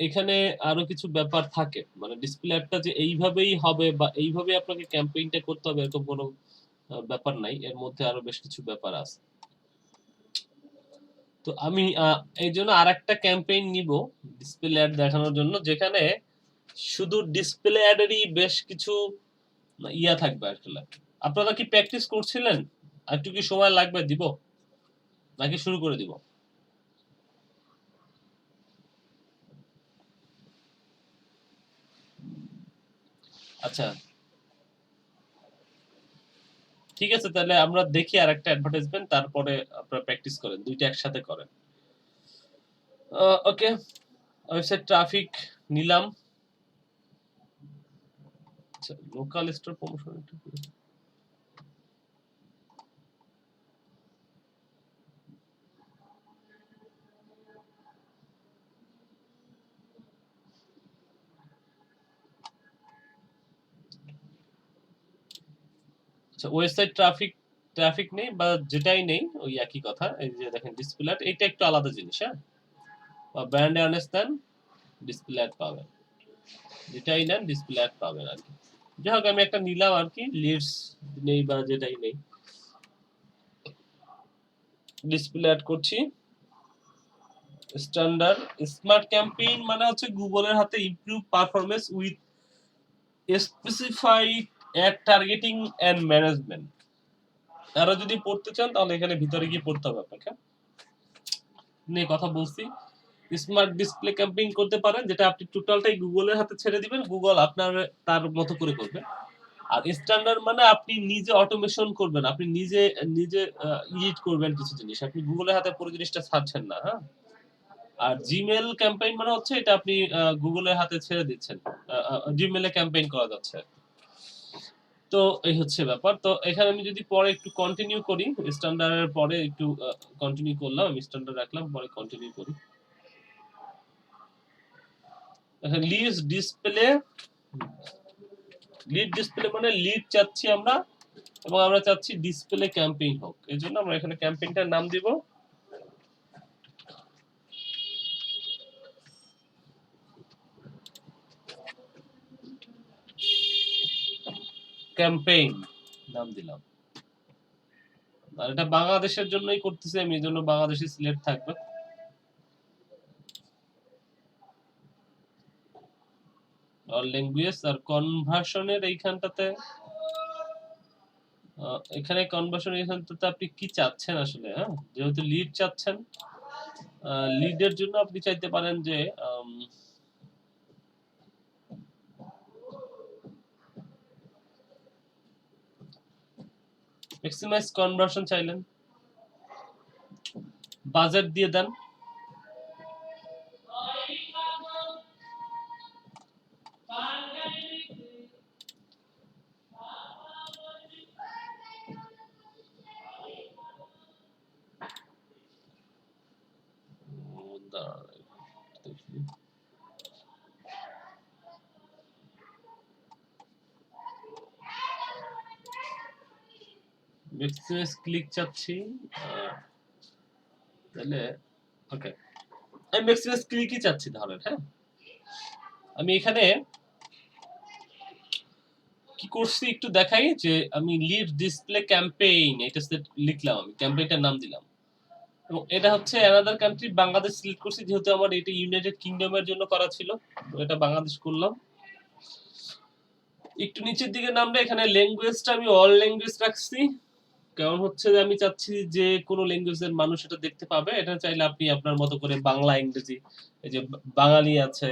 এখানে আরো কিছু ব্যাপার থাকে, মানে ডিসপ্লে অ্যাডটা যে এইভাবেই হবে বা এইভাবেই আপনাকে ক্যাম্পেইনটা করতে হবে এরকম কোনো ব্যাপার নাই, এর মধ্যে আরো বেশ কিছু ব্যাপার আছে। তো আমি এই জন্য আর একটা ক্যাম্পেইন নিব ডিসপ্লে অ্যাড দেখানোর জন্য, যেখানে শুধু ডিসপ্লে অ্যাডেরই বেশ কিছু ইয়া থাকবে আসলে। আপনারা কি প্র্যাকটিস করছিলেন? একটু কি সময় লাগবে, দিব নাকি শুরু করে দিব? আচ্ছা, ঠিক আছে, তাহলে আমরা দেখি আর একটা অ্যাডভার্টাইজমেন্ট, তারপরে আপনারা প্র্যাকটিস করেন, দুইটা একসাথে করেন। ওকে, ওয়েবসাইট ট্রাফিক নিলাম। আচ্ছা, লোকাল স্টোর প্রমোশন একটু আচ্ছা, ওয়েবসাইট ট্রাফিক নেই বা যেটাই নেই ওই একই কথা। এই যে দেখেন ডিসপ্লে অ্যাড, এটা একটু আলাদা জিনিস, হ্যাঁ, বা ব্র্যান্ড অ্যাওয়ারনেস দেন, ডিসপ্লে অ্যাড পাবেন, যেটাই নেন ডিসপ্লে অ্যাড পাবেন আর কি। যাই হোক, আমি একটা নিলাম আর কি, লিডস নেই বা যেটাই নেই, ডিসপ্লে অ্যাড করছি। স্ট্যান্ডার্ড স্মার্ট ক্যাম্পেইন মানে হচ্ছে গুগলের হাতে improve performance with specified ad targeting and management. আরো যদি পড়তে চান তাহলে এখানে ভিতরে গিয়ে পড়তে হবে আপনাকে, নিয়ে কথা বলছি। স্মার্ট ডিসপ্লে ক্যাম্পেইন করতে পারেন, যেটা আপনি টোটালটাই গুগলের হাতে ছেড়ে দিবেন, গুগল আপনার তার মতো করে করবে। আর স্ট্যান্ডার্ড মানে আপনি নিজে অটোমেশন করবেন, আপনি নিজে নিজে এডিট করবেন কিছু জিনিস, আপনি গুগলের হাতে পুরো জিনিসটা ছাড়ছেন না, হ্যাঁ। আর জিমেল ক্যাম্পেইন মানে হচ্ছে এটা আপনি গুগলের হাতে ছেড়ে দিচ্ছেন, জিমেলে ক্যাম্পেইন করা যাচ্ছে। তো এই হচ্ছে ব্যাপার। তো এখানে আমি যদি পরে একটু কন্টিনিউ করি, স্ট্যান্ডার্ডের পরে একটু কন্টিনিউ করলাম, আমি স্ট্যান্ডার্ড রাখলাম, পরে কন্টিনিউ করি। এখন লিড ডিসপ্লে মানে লিড চাচ্ছি আমরা, এবং আমরা চাচ্ছি ডিসপ্লে ক্যাম্পেইন হোক। এই জন্য আমরা এখানে ক্যাম্পেইনটার নাম দিব ক্যাম্পেইন, নাম দিলাম। আর এটা বাংলাদেশের জন্যই করতেছি আমি, এই জন্য বাংলাদেশি সিলেক্ট থাকবে। আর ল্যাঙ্গুয়েজ আর কনভার্সনের এইখানটাতে, এখানে কনভার্সন এইখানটাতে আপনি কি চাচ্ছেন আসলে, হ্যাঁ, যেহেতু লিড চাচ্ছেন, লিডের জন্য আপনি চাইতে পারেন যে ম্যাক্সিমাইজ কনভার্সন চাইলেন, বাজেট দিয়ে দেন। ম্যাক্সিমাইজ ক্লিক চাচ্ছি, তাহলে ওকে, আমি ম্যাক্সিমাইজ ক্লিকই চাচ্ছি ধরেন, হ্যাঁ। আমি এখানে কি করছি একটু দেখাই, যে আমি লিড ডিসপ্লে ক্যাম্পেইন এটা লিখলাম, আমি ক্যাম্পেইনটার নাম দিলাম, এবং এটা হচ্ছে অ্যানাদার কান্ট্রি, বাংলাদেশ সিলেক্ট করছি, যেহেতু আমার এটা ইউনাইটেড কিংডমের জন্য করা ছিল, তো এটা বাংলাদেশ করলাম। একটু নিচের দিকে নামলে এখানে ল্যাঙ্গুয়েজটা আমি অল ল্যাঙ্গুয়েজ রাখছি, কারণ হচ্ছে যে আমি চাচ্ছি যে কোনো ল্যাঙ্গুয়েজের মানুষ এটা দেখতে পাবে। এটা চাইলে আপনি আপনার মতো করে বাংলা, ইংরেজি, এই যে বাঙালি আছে,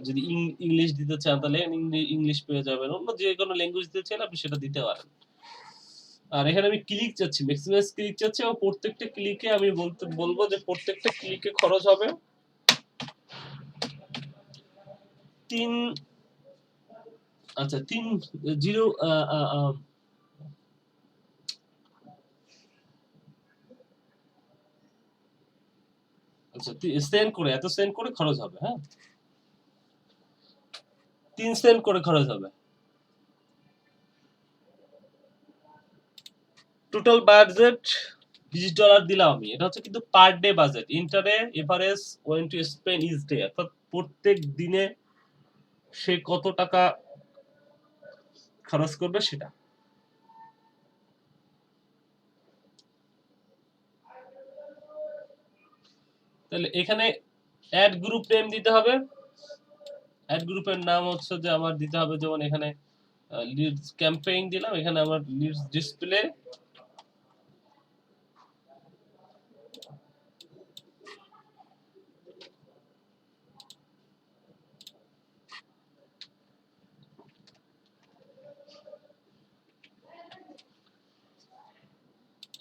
যদি ইংলিশ দিতে চান তাহলে ইংলিশ পেয়ে যাবেন, অন্য যে কোনো ল্যাঙ্গুয়েজ দিতে চাইলে আপনি সেটা দিতে পারেন। আর এখানে আমি ক্লিক চাচ্ছি, ম্যাক্সিমাইজ ক্লিক চাচ্ছি, এবং প্রত্যেকটা ক্লিকে আমি বলবো যে প্রত্যেকটা ক্লিকে খরচ হবে তিন আচ্ছা 3 আচ্ছা সেন্ড করে এত সেন্ড করে খরচ হবে, হ্যাঁ 3 সেন্ট করে খরচ হবে। টোটাল বাজেট $20 দিলাম আমি। এটা হচ্ছে কিন্তু পার ডে বাজেট। ইন্টারে এভারেজ ওয়েন টু স্পেন্ড ইচ ডে, অর্থাৎ প্রত্যেক দিনে সে কত টাকা খরচ করবে সেটা। তাহলে এখানে অ্যাড গ্রুপ নেম দিতে হবে। অ্যাড গ্রুপের নাম হচ্ছে যে আমার দিতে হবে, যেমন এখানে লিডস ক্যাম্পেইন দিলাম, এখানে আমার leads display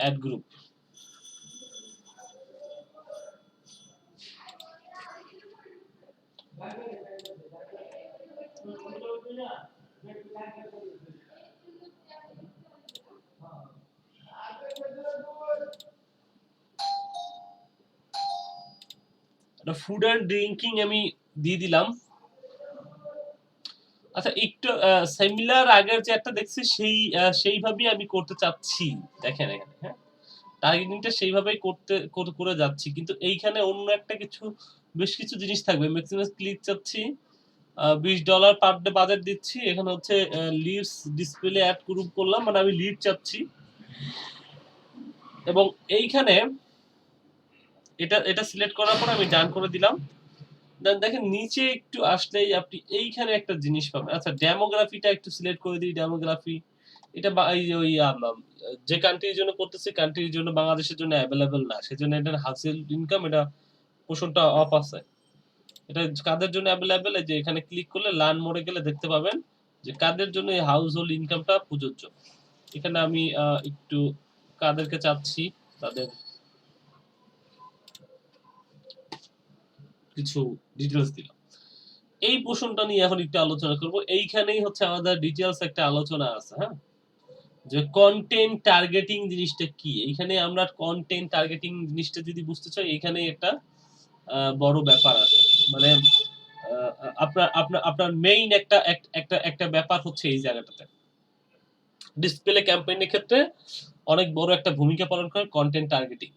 ad group. Food and drinking আমি দিয়ে দিলাম। আচ্ছা একটু সিমিলার আগের যে একটা দেখছি সেইভাবেই আমি করতে চাচ্ছি। দেখেন এখানে, হ্যাঁ টার্গেটিংটা সেইভাবেই করে যাচ্ছি, কিন্তু এইখানে অন্য একটা কিছু বেশ কিছু জিনিস থাকবে। ম্যাক্সিমাম ক্লিক চাচ্ছি, $20 পার ডে বাজেট দিচ্ছি। এখানে হচ্ছে লিডস ডিসপ্লে অ্যাড গ্রুপ করলাম, মানে আমি লিড চাচ্ছি। এবং এইখানে এটা সিলেক্ট করার পর আমি ডান করে দিলাম। দেখেন নিচে একটু আসলেই আপনি এইখানে একটা জিনিস পাবেন। আচ্ছা ডেমোগ্রাফিটা একটু সিলেক্ট করে দিই। ডেমোগ্রাফি এটা ওই যে কান্ট্রির জন্য করতেছি, কান্ট্রির জন্য বাংলাদেশের জন্য অ্যাভেলেবেল না, সেজন্য এটার হাসিল ইনকাম এটা পোর্শনটা অফ আছে। এটা কাদের জন্য অ্যাভেলেবেল, যে এখানে ক্লিক করলে লার্ন মোডে গেলে দেখতে পাবেন যে কাদের জন্য এই হাউস হোল্ড ইনকামটা প্রযোজ্য। এখানে আমি একটু কাদেরকে চাচ্ছি তাদের কিছু ডিটেলস দিলাম। এই পোর্শনটা নিয়ে এখন একটু আলোচনা করব। এইখানেই হচ্ছে আমাদের ডিটেলস একটা আলোচনা আছে, হ্যাঁ যে কন্টেন্ট টার্গেটিং জিনিসটা কি। এইখানে আমরা কন্টেন্ট টার্গেটিং জিনিসটা যদি বুঝতে চাই, এখানে একটা বড় ব্যাপার আছে। মানে আপনার আপনার আপনার মেইন একটা ব্যাপার হচ্ছে এই জায়গাটাতে ডিসপ্লে ক্যাম্পেইনের ক্ষেত্রে অনেক বড় একটা ভূমিকা পালন করে কন্টেন্ট টার্গেটিং।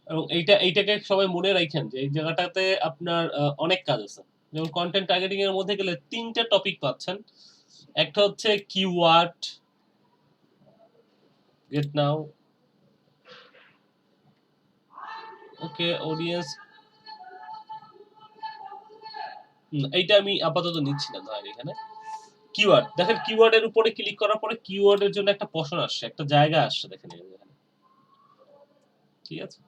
এবং এইটাকে সবাই মনে রাখেন যে এই জায়গাটাতে আপনার অনেক কাজ আছে। যেমন কন্টেন্ট টার্গেটিং এর মধ্যে গেলে 3টা টপিক পাচ্ছেন। একটা হচ্ছে কিওয়ার্ড, গেট নাও, ওকে অডিয়েন্স, এইটা আমি আপাতত নিচ্ছি না। ধরেন এখানে কিওয়ার্ড, দেখেন কিওয়ার্ডের উপরে ক্লিক করার পরে কিওয়ার্ডের জন্য একটা পশন আসছে, একটা জায়গা আসছে, দেখেন এখানে, ঠিক আছে।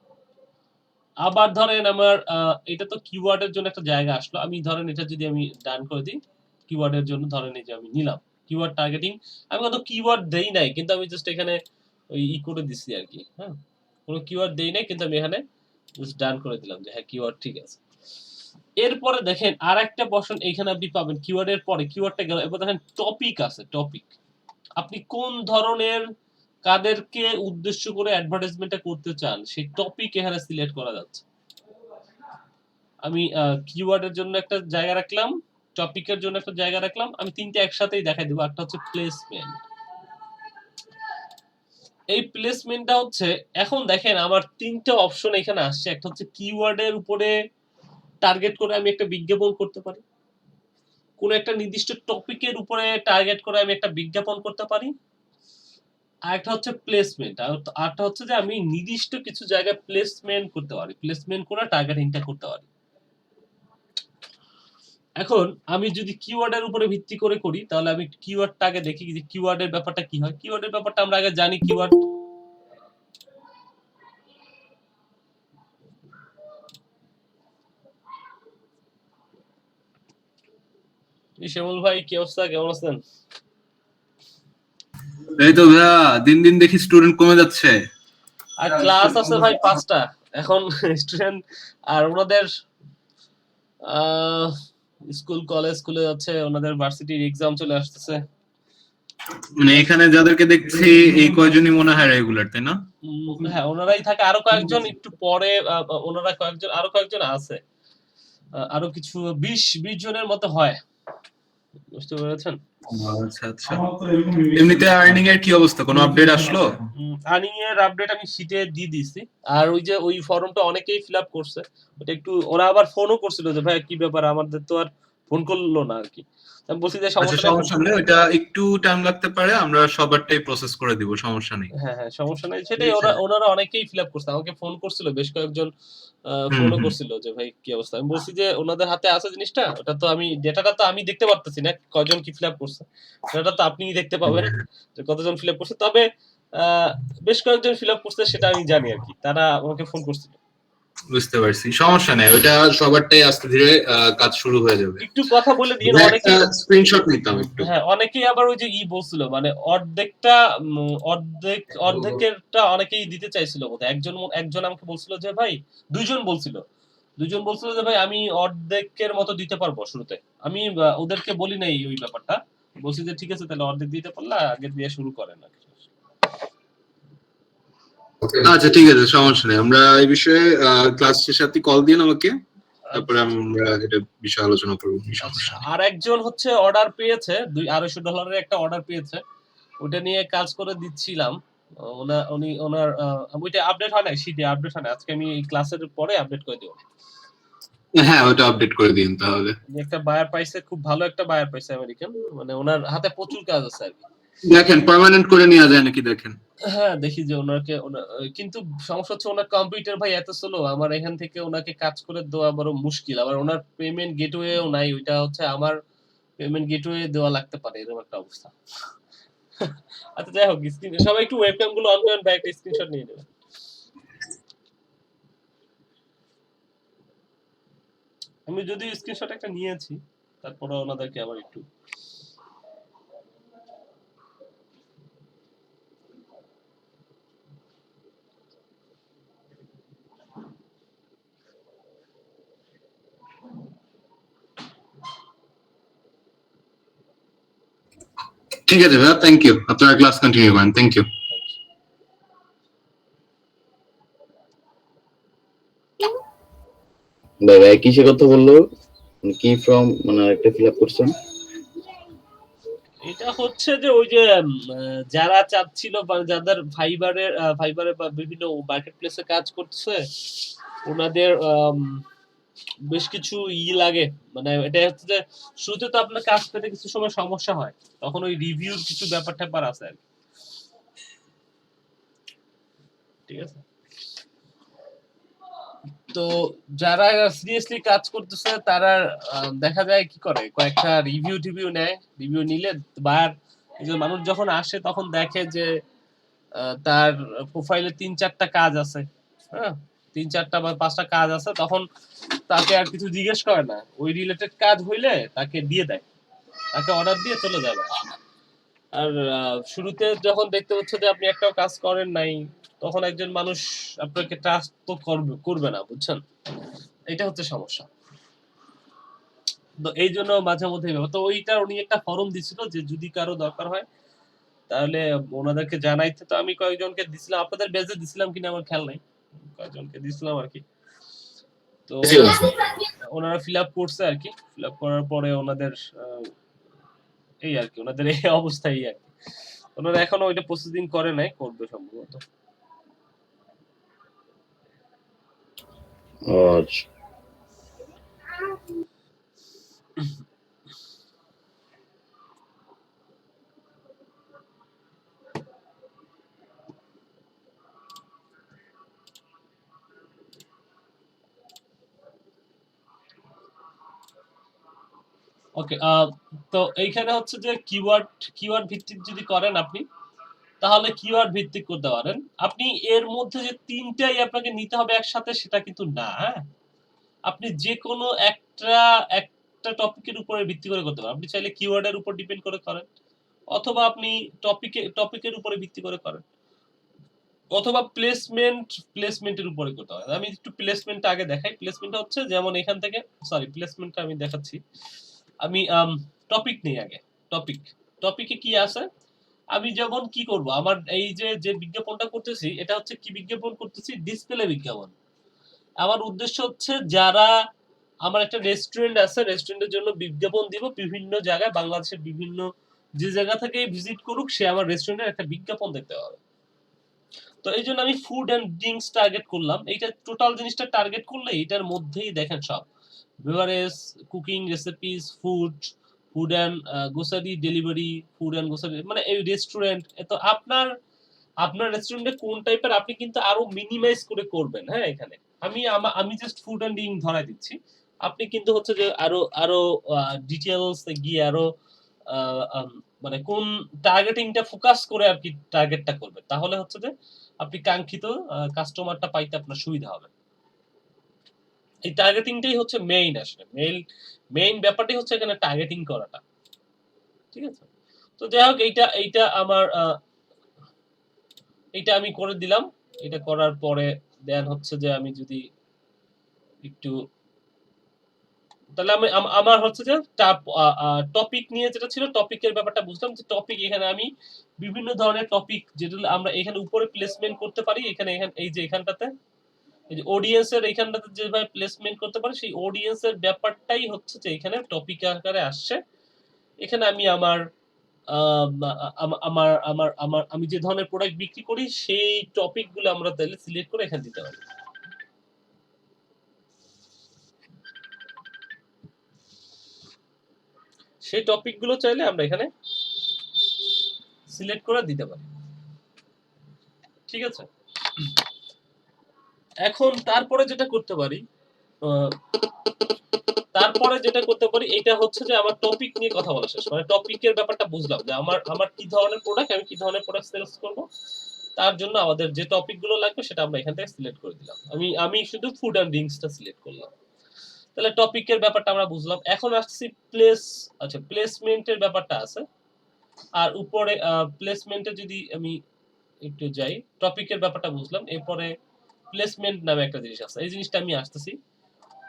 আবার ধরেন আমার এটা তো কিওয়ার্ডের জন্য একটা জায়গা আসলো। আমি ধরেন এটা যদি আমি ডান করে দিই, কিওয়ার্ডের জন্য ধরেন এই যে আমি নিলাম কিওয়ার্ড টার্গেটিং। আমি কত কিওয়ার্ড দেই নাই, কিন্তু আমি জাস্ট এখানে ওই করে দিছি আর কি, হ্যাঁ কোনো কিওয়ার্ড দেই নাই, কিন্তু আমি এখানে জাস্ট ডান করে দিলাম যে হ্যাঁ কিওয়ার্ড ঠিক আছে। এরপরে দেখেন আর একটা পশন এখানে আপনি পাবেন কিওয়ার্ডের পরে, কিওয়ার্ডটা গেল। এবার দেখেন টপিক আছে, টপিক আপনি কোন ধরনের কাদেরকে উদ্দেশ্য করে অ্যাডভার্টাইজমেন্টটা করতে চান সেই টপিক এখানে সিলেক্ট করা যাচ্ছে। আমি কিওয়ার্ডের জন্য একটা জায়গা রাখলাম, টপিকের জন্য একটা জায়গা রাখলাম। আমি তিনটে একসাথেই দেখাই দেবো। একটা হচ্ছে প্লেসমেন্ট। এই প্লেসমেন্টটা হচ্ছে, এখন দেখেন আমার 3টা অপশন এখানে আসছে। একটা হচ্ছে কিওয়ার্ডের উপরে টার্গেট করে আমি একটা বিজ্ঞাপন করতে পারি, কোন একটা নির্দিষ্ট টপিকের উপরে টার্গেট করে আমি একটা বিজ্ঞাপন করতে পারি, আর একটা হচ্ছে প্লেসমেন্ট, আর একটা হচ্ছে যে আমি নির্দিষ্ট কিছু জায়গায় প্লেসমেন্ট করতে পারি, প্লেসমেন্ট করে টার্গেটিংটা করতে পারি। এখন আমি যদি কিওয়ার্ডের উপরে ভিত্তি করে করি, তাহলে আমি কিওয়ার্ডটাকে দেখি যে কিওয়ার্ডের ব্যাপারটা কি হয়। কিওয়ার্ডের ব্যাপারটা আমরা আগে জানি। কিওয়ার্ড শ্যামল ভাই, কি অবস্থা, কেমন আছেন? এই তো ভাইয়া, দিন দিন দেখি স্টুডেন্ট কমে যাচ্ছে। আর ক্লাস আছে ভাই 5টা এখন স্টুডেন্ট, আর ওনাদের স্কুল কলেজ খুলে যাচ্ছে, ওনাদের ভার্সিটির এক্সাম চলে আসতেছে। মানে এখানে যাদেরকে দেখছি এই কয়জনই মনে হয় রেগুলার, তাই না? হ্যাঁ, ওনারাই থাকে। আরো কয়েকজন একটু পরে ওনারা আরো কয়েকজন আছে। আরো কিছু 20 জনের মতো হয়। বুঝতে পেরেছেন? আচ্ছা আচ্ছা। এমনিতে আর্নিং এর কি অবস্থা, কোনো আপডেট আসলো? আর্নিং এর আপডেট আমি শীটে দিয়ে দিছি। আর ওই যে ওই ফর্মটা অনেকেই ফিল আপ করছে, ওটা একটু ওরা আবার ফোনও করছিল যে ভাই কি ব্যাপার, আমাদের তো আর ফোন করলো না আর কি। আমি বলছি যে আচ্ছা সমস্যা সমস্যা নেই, ওটা একটু টাইম লাগতে পারে, আমরা সবারটাই প্রসেস করে দিব, সমস্যা নেই। হ্যাঁ হ্যাঁ, সমস্যা নাই। সেটাই ওনারা অনেকেই ফিল আপ করছে, আমাকে ফোন করছিল বেশ কয়েকজন, ফোনও করছিল যে ভাই কি অবস্থা। আমি বলছি যে ওনাদের হাতে আছে জিনিসটা, ওটা তো আমি ডেটাটা তো আমি দেখতে পারতেছি না কয়জন কি ফিল আপ করছে, সেটা তো আপনিই দেখতে পাবেন যে কতজন ফিল আপ করছে। তবে বেশ কয়েকজন ফিল আপ করছে সেটা আমি জানি আর কি, তারা আমাকে ফোন করছিল। বুঝতে পারছি, সমস্যা নেই, ওটা সবারটাই আস্তে ধীরে কাজ শুরু হয়ে যাবে। একটু কথা বলে দিয়ে একটা স্ক্রিনশট নিতাম একটু। হ্যাঁ, অনেকেই আবার ওই যে বলছিল মানে অর্ধেকটা অর্ধেকেরটা অনেকেই দিতে চাইছিল বোধহয়। একজন আমাকে বলছিল যে ভাই, দুইজন বলছিল যে ভাই আমি অর্ধেকের মতো দিতে পারবো শুরুতে। আমি ওদেরকে বলি নাই ওই ব্যাপারটা, বলছি যে ঠিক আছে তাহলে অর্ধেক দিতে পারলে আগে দিয়ে শুরু করেন আর কি। আচ্ছা ঠিক আছে, সমস্যা নেই, আমরা এই বিষয়ে ক্লাস শেষে আপনি কল দিন আমাকে, তারপরে আমরা এটা বিষয়ে আলোচনা করবো। সমস্যা নেই। আর একজন হচ্ছে অর্ডার পেয়েছে, $250 একটা অর্ডার পেয়েছে, ওটা নিয়ে কাজ করে দিচ্ছিলাম। ওনার ওইটা আপডেট হয় না, শীটে আপডেট হয় না। আজকে আমি এই ক্লাসের পরে আপডেট করে দিব। হ্যাঁ, ওটা আপডেট করে দিন তাহলে। একটা বায়ার পাইছে, খুব ভালো একটা বায়ার পাইছে আমেরিকান, মানে ওনার হাতে প্রচুর কাজ আছে আর কি। দেখেন পার্মানেন্ট করে নেওয়া যায় নাকি দেখেন। হ্যাঁ, দেখি যে কিন্তু সমস্যা হচ্ছে ওনার কম্পিউটার ভাই এত স্লো, আমার এখান থেকে ওনাকে কাজ করে দেওয়া বড় মুশকিল। আবার ওনার পেমেন্ট গেটওয়েও নাই, ওইটা হচ্ছে আমার পেমেন্ট গেটওয়ে দেওয়া লাগতে পারে, এরকম একটা অবস্থা। আচ্ছা যাই হোক, সবাই একটু ওয়েবক্যাম গুলো অন করেন ভাই, একটা স্ক্রিনশট নিয়ে নেবেন। আমি যদি স্ক্রিনশট একটা নিয়েছি, তারপরে ওনাদেরকে আবার একটু ঠিক আছে ভাইয়া, থ্যাংক ইউ, আপনারা ক্লাস কন্টিনিউ করেন, থ্যাংক ইউ। ভাই কিসের কথা বললো, কি ফর্ম মানে একটা ফিল আপ করছেন? এটা হচ্ছে যে ওই যে যারা চাচ্ছিল বা যাদের ফাইবারে বা বিভিন্ন মার্কেট প্লেসে কাজ করছে, ওনাদের বেশ কিছু লাগে। মানে এটা হচ্ছে যে শুরুতে তো আপনার কাজ পেতে কিছু সময় সমস্যা হয়, তখন ওই রিভিউর কিছু ব্যাপার আছে আর কি। ঠিক আছে, তো যারা সিরিয়াসলি কাজ করতেছে তারা দেখা যায় কি করে, কয়েকটা রিভিউ নেয়। রিভিউ নিলে বায়ার, মানুষ যখন আসে তখন দেখে যে তার প্রোফাইলে 3-4টা কাজ আছে, হ্যাঁ, 3-4টা বা 5টা কাজ আছে, তখন তাকে আর কিছু জিজ্ঞেস করে না। ওই রিলেটেড কাজ হইলে তাকে দিয়ে দেয়, তাকে অর্ডার দিয়ে চলে যাবে। আর শুরুতে যখন দেখতে হচ্ছে যে আপনি একটাও কাজ করেন নাই, তখন একজন মানুষ আপনাকে ট্রাস্ট তো করবে না, বুঝছেন? এটা হচ্ছে সমস্যা। তো এই জন্য মাঝে মধ্যে তো ওইটা উনি একটা ফর্ম দিছিল যে যদি কারো দরকার হয় তাহলে ওনাদেরকে জানাইতে। তো আমি কয়েকজনকে দিছিলাম, আপনাদের বেজে দিছিলাম কিনা আমার খেয়াল নাই, কয়েকজনকে দিছিলাম আর কি। তো ওনারা ফিল আপ করছে আর কি, ফিল আপ করার পরে ওনাদের এই আর কি, ওনাদের এই অবস্থায় আর কি। ওনারা এখনো ওইটা প্রসেসিং করে নাই, করবে সম্ভবত। আচ্ছা, ওকে, তো এইখানে হচ্ছে যে কিওয়ার্ড ভিত্তিক যদি করেন আপনি, তাহলে কিওয়ার্ড ভিত্তিক করতে পারেন আপনি। এর মধ্যে যে তিনটাই আপনাকে নিতে হবে একসাথে সেটা কিন্তু না, হ্যাঁ। আপনি যে কোনো একটা টপিকের উপরে ভিত্তি করে করতে পারেন। আপনি চাইলে কিওয়ার্ডের উপর ডিপেন্ড করে করেন, অথবা আপনি টপিকের উপরে ভিত্তি করে করেন। অথবা প্লেসমেন্টের উপরে করতে হয়। আমি একটু প্লেসমেন্ট আগে দেখাই। প্লেসমেন্টটা হচ্ছে যেমন এখান থেকে, সরি প্লেসমেন্টটা আমি দেখাচ্ছি। আমি টপিক নেই আগে। টপিকে কি আছে, আমি যেমন কি করব, আমার এই যে বিজ্ঞাপনটা করতেছি এটা হচ্ছে কি বিজ্ঞাপন করতেছি, ডিসপ্লে বিজ্ঞাপন। আমার উদ্দেশ্য হচ্ছে যারা, আমার একটা রেস্টুরেন্ট আছে, রেস্টুরেন্টের জন্য বিজ্ঞাপন দিব বিভিন্ন জায়গায়, বাংলাদেশের বিভিন্ন যে জায়গা থেকে ভিজিট করুক সে আমার রেস্টুরেন্টের একটা বিজ্ঞাপন দেখতে পাবে। তো এই জন্য আমি ফুড অ্যান্ড ড্রিঙ্কস টার্গেট করলাম। এইটা টোটাল জিনিসটা টার্গেট করলে এটার মধ্যেই দেখেন সব beverage, cooking, recipes, food and grocery delivery, food and grocery, মানে এই রেস্টুরেন্ট। তো আপনার রেস্টুরেন্টে কোন টাইপের আপনি কিন্তু আরো মিনিমাইজ করে করবেন। হ্যাঁ, এখানে আমি জাস্ট ফুড অ্যান্ড ড্রিঙ্ক ধরাই দিচ্ছি। আপনি কিন্তু হচ্ছে যে আরো ডিটেলস গিয়ে আরো মানে কোন টার্গেটিংটা ফোকাস করে আর কি টার্গেটটা করবে, তাহলে হচ্ছে যে আপনি কাঙ্ক্ষিত কাস্টমারটা পাইতে আপনার সুবিধা হবে। এই টার্গেটিংটাই হচ্ছে মেইন, আসলে মেইন ব্যাপারটাই হচ্ছে এখানে টার্গেটিং করাটা। ঠিক আছে, তো যাই হোক এইটা আমার এইটা আমি করে দিলাম। এটা করার পরে দেন হচ্ছে যে আমি যদি একটু, তাহলে আমি আমার হচ্ছে যে টপিক নিয়ে যেটা ছিল টপিকের ব্যাপারটা বুঝলাম যে টপিক, এখানে আমি বিভিন্ন ধরনের টপিক যেগুলো আমরা এখানে উপরে প্লেসমেন্ট করতে পারি। এখানে এই যে এখানটাতে এই যে অডিয়েন্সের এইখানটাতে যেভাবে প্লেসমেন্ট করতে পারি, সেই অডিয়েন্সের ব্যাপারটাই হচ্ছে যে এখানে টপিক আকারে আসছে। এখানে আমি আমার আমি যে ধরনের প্রোডাক্ট বিক্রি করি সেই টপিকগুলো আমরা তাহলে সিলেক্ট করে এখানে দিতে পারি। সেই টপিকগুলো চাইলে আমরা এখানে সিলেক্ট করে দিতে পারি। ঠিক আছে, এখন তারপরে যেটা করতে পারি এটা হচ্ছে যে আমার টপিক নিয়ে কথা বলা শেষ, মানে টপিকের ব্যাপারটা বুঝলাম যে আমার কি ধরনের প্রোডাক্ট, আমি কি ধরনের প্রোডাক্ট সেলস করব, তার জন্য আমাদের যে টপিকগুলো লাগবে সেটা আমরা এখান থেকে সিলেক্ট করে দিলাম। আমি শুধু ফুড অ্যান্ড ড্রিঙ্কসটা সিলেক্ট করলাম। তাহলে টপিকের ব্যাপারটা আমরা বুঝলাম। এখন আসছি প্লেসমেন্টের ব্যাপারটা আছে। আর উপরে প্লেসমেন্টে যদি আমি একটু যাই, টপিকের ব্যাপারটা বুঝলাম, এরপরে প্লেসমেন্ট নামে একটা জিনিস আছে, এই জিনিসটা আমি আসতেছি।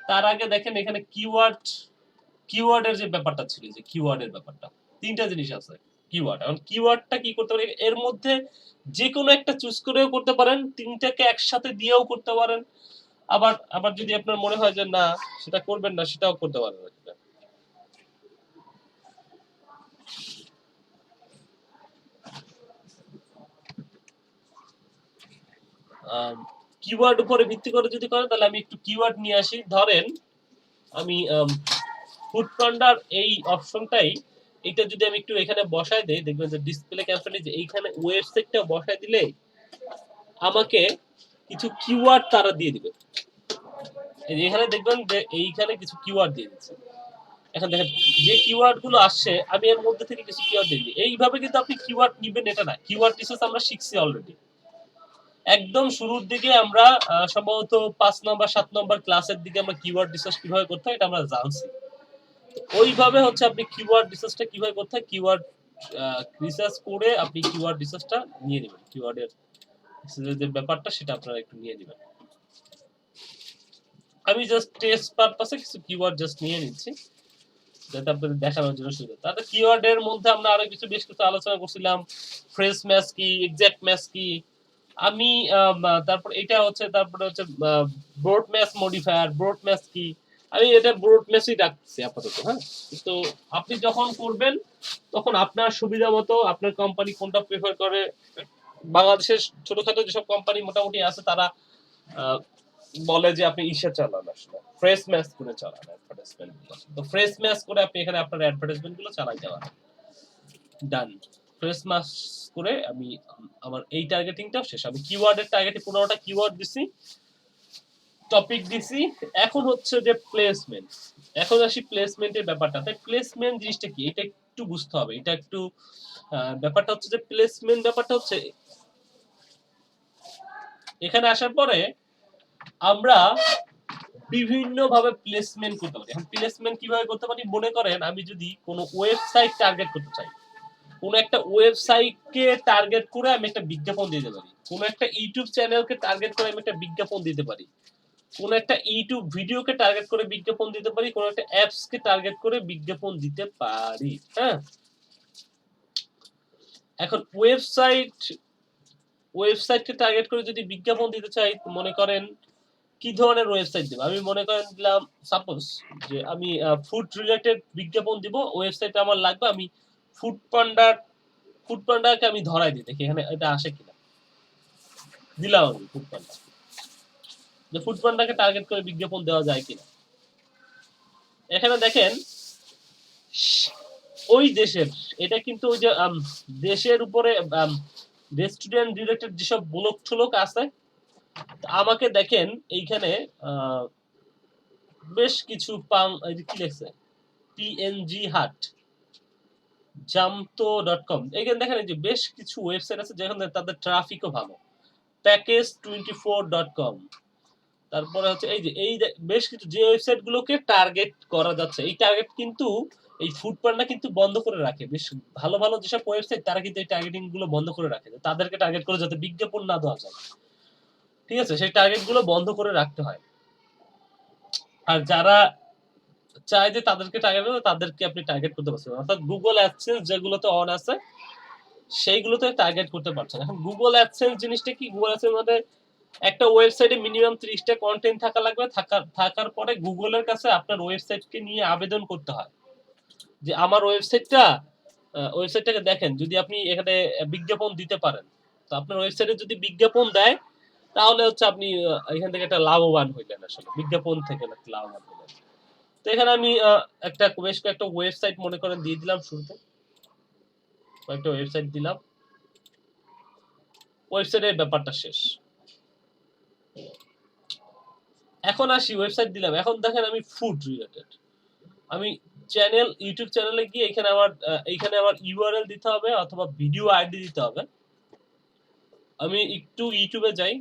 তার আগে দেখেন এখানে কিওয়ার্ডের যে ব্যাপারটা ছিল, যে কিওয়ার্ডের ব্যাপারটা, তিনটা জিনিস আছে কিওয়ার্ড। এখন কিওয়ার্ডটা কি করতে পারি, এর মধ্যে যে কোনো একটা চুজ করেও করতে পারেন, তিনটাকে একসাথে দিয়েও করতে পারেন, আবার যদি আপনার মনে হয় যে না সেটা করবেন না, সেটাও করতে পারেন। কিওয়ার্ড উপরে ভিত্তি করে যদি করেন, তাহলে আমি একটু কিওয়ার্ড নিয়ে আসি। ধরেন আমি ফুড পান্ডার এই অপশনটাই, এটা যদি আমি একটু এখানে বসায় দেই, দেখবেন যে ডিসপ্লে ক্যাপশনে যে এইখানে ওয়েবসাইটটা বসায় দিলে আমাকে কিছু কিওয়ার্ড তারা দিয়ে দিবে। এখানে দেখবেন যে এইখানে কিছু কিওয়ার্ড দিয়ে দিচ্ছে। এখন দেখেন যে কিওয়ার্ড গুলো আসছে, আমি এর মধ্যে থেকে কিছু কিওয়ার্ড দিয়ে দিই। এইভাবে কিন্তু আপনি কিওয়ার্ড নিবেন এটা না, কিওয়ার্ড রিসার্চ আমরা শিখছি অলরেডি। একদম শুরুর দিকে আমরা সম্ভবত 5 নম্বর 7 নম্বর ক্লাসের দিকে আমরা কিওয়ার্ড রিসার্চ কিভাবে করতে হয় এটা আমরা জানছি। ওইভাবে হচ্ছে আপনি কিওয়ার্ড রিসার্চটা কিভাবে করতে হয়, কিওয়ার্ড রিসার্চ করে আপনি কিওয়ার্ড রিসার্চটা নিয়ে নেবেন, কিওয়ার্ডের যে ব্যাপারটা সেটা আপনারা একটু নিয়ে নেবেন। আমি জাস্ট টেস্ট পারপাসে কিছু কিওয়ার্ড জাস্ট নিয়ে নিচ্ছি যাতে আপনাদের দেখানোর জন্য সুবিধা। তাহলে কিওয়ার্ডের মধ্যে আমরা আরো বেশ কিছু আলোচনা করছিলাম। ফ্রেজ ম্যাচ কি, এক্সাক্ট ম্যাচ কি, আমি তারপর এটা হচ্ছে, তারপরে হচ্ছে broad match modifier, broad match কি, আমি এটা ব্রড ম্যাচই রাখছি আপাতত। হ্যাঁ, তো আপনি যখন করবেন তখন আপনার সুবিধা মতো আপনার কোম্পানি কোনটা প্রেফার করে। বাংলাদেশের ছোটখাটো যেসব কোম্পানি মোটামুটি আছে তারা বলে যে আপনি ইসে চালান, আসলে ফ্রেশ ম্যাচ করে চালান অ্যাডভার্টাইজমেন্ট গুলো। তো ফ্রেশ ম্যাচ করে আপনি এখানে আপনার অ্যাডভার্টাইজমেন্ট গুলো চালাতে পারেন। ডান, ফ্রেশ ম্যাচ করে আমি আমার এই টার্গেটিংটাও শেষ। আমি কিওয়ার্ডের টার্গেটে 15টা কিওয়ার্ড দিছি, টপিক দিছি। এখন হচ্ছে যে প্লেসমেন্ট। এখন আসি প্লেসমেন্টের ব্যাপারটা। তাই প্লেসমেন্ট জিনিসটা কি এটা একটু বুঝতে হবে। এটা একটু ব্যাপারটা হচ্ছে যে প্লেসমেন্ট ব্যাপারটা হচ্ছে এখানে আসার পরে আমরা বিভিন্ন ভাবে প্লেসমেন্ট করতে পারি। এখন প্লেসমেন্ট কিভাবে করতে পারি, মনে করেন আমি যদি কোনো ওয়েবসাইট টার্গেট করতে চাই, কোন একটা ওয়েবসাইটকে টার্গেট করে আমি একটা বিজ্ঞাপন দিতে পারি, কোন একটা ইউটিউব চ্যানেলকে টার্গেট করে আমি একটা বিজ্ঞাপন দিতে পারি, কোন একটা ইউটিউব ভিডিওকে টার্গেট করে বিজ্ঞাপন দিতে পারি, কোন একটা অ্যাপসকে টার্গেট করে বিজ্ঞাপন দিতে পারি। হ্যাঁ, এখন ওয়েবসাইটকে টার্গেট করে যদি বিজ্ঞাপন দিতে চাই, মনে করেন কি ধরনের ওয়েবসাইট দেব, আমি মনে করেন দিলাম সাপোজ যে আমি ফুড রিলেটেড বিজ্ঞাপন দিব, ওয়েবসাইট আমার লাগবে, আমি ফুড পান্ডাকে আমি ধরাই দিই, দেখি এখানে এটা আসে কিনা, দিলাম আমি ফুড পান্ডা, যে ফুড পান্ডাকে টার্গেট করে বিজ্ঞাপন দেওয়া যায় কিনা। এখানে দেখেন ওই দেশের, এটা কিন্তু ওই যে দেশের উপরে রেস্টুরেন্ট রিলেটেড যেসব ব্লগ ঠুলক আছে, আমাকে দেখেন এইখানে বেশ কিছু কি লেখছে, পিএনজি হাট, জামতো.কম, এখানে দেখেন যে বেশ কিছু ওয়েবসাইট আছে যেখানে তাদের ট্রাফিকও ভালো, প্যাকেজ24.com, তারপরে হচ্ছে এই বেশ কিছু যে ওয়েবসাইট গুলোকে টার্গেট করা যাচ্ছে, এই টার্গেট কিন্তু এই ফুড পান্ডা কিন্তু বন্ধ করে রাখে, বেশ ভালো ভালো যেসব ওয়েবসাইট তারা কিন্তু এই টার্গেটিং গুলো বন্ধ করে রাখে, তাদেরকে টার্গেট করে যাতে বিজ্ঞাপন না দেওয়া যায়, ঠিক আছে, সেই টার্গেট গুলো বন্ধ করে রাখতে হয়। আর যারা চায় যে তাদেরকে টার্গেট করবে, তাদেরকে আপনি টার্গেট করতে পারছেন, অর্থাৎ গুগল অ্যাডসেন্স যেগুলোতে অন আছে সেইগুলোতে টার্গেট করতে পারছেন। এখন গুগল অ্যাডসেন্স জিনিসটা কি, গুগল অ্যাডসেন্স মধ্যে একটা ওয়েবসাইটে মিনিমাম 30টা কন্টেন্ট থাকা লাগবে, থাকার পরে গুগলের কাছে আপনার ওয়েবসাইটকে নিয়ে আবেদন করতে হয় যে আমার ওয়েবসাইটটাকে দেখেন, যদি আপনি এখানে বিজ্ঞাপন দিতে পারেন, তো আপনার ওয়েবসাইটে যদি বিজ্ঞাপন দেয় তাহলে হচ্ছে আপনি এখান থেকে একটা লাভবান হইলেন, আসলে বিজ্ঞাপন থেকে একটা লাভবান হইলেন। তো এখানে আমি বেশ কয়েকটা ওয়েবসাইট মনে করেন দিয়ে দিলাম, শুরুতে কয়েকটা ওয়েবসাইট দিলাম, ওয়েবসাইটের ব্যাপারটা শেষ। এখন আসি ওয়েবসাইট দিলাম, এখন দেখেন আমি ফুড রিলেটেড, আমি ইউটিউব চ্যানেলে গিয়ে এখানে আমার ইউআরএল দিতে হবে অথবা ভিডিও আইডি দিতে হবে। আমি একটু ইউটিউবে যাই,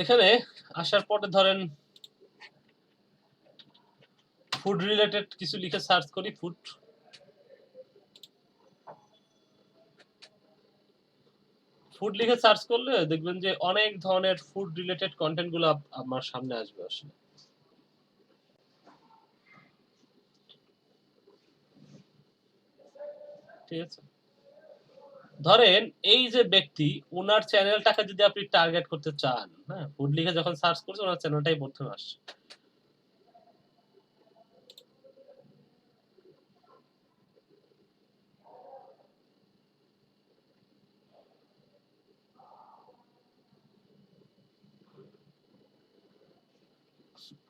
এখানে আসার পরে ধরেন ফুড রিলেটেড কিছু লিখে সার্চ করি, ফুড লিখে সার্চ করলে দেখবেন যে অনেক ধরনের ফুড রিলেটেড কন্টেন্ট গুলো আমার সামনে আসবে আসলে। ঠিক আছে, ধরেন এই যে ব্যক্তি, ওনার চ্যানেলটাকে যদি আপনি টার্গেট করতে চান, হ্যাঁ, ফুড লিখে যখন সার্চ করছে ওনার চ্যানেলটাই প্রথমে আসছে।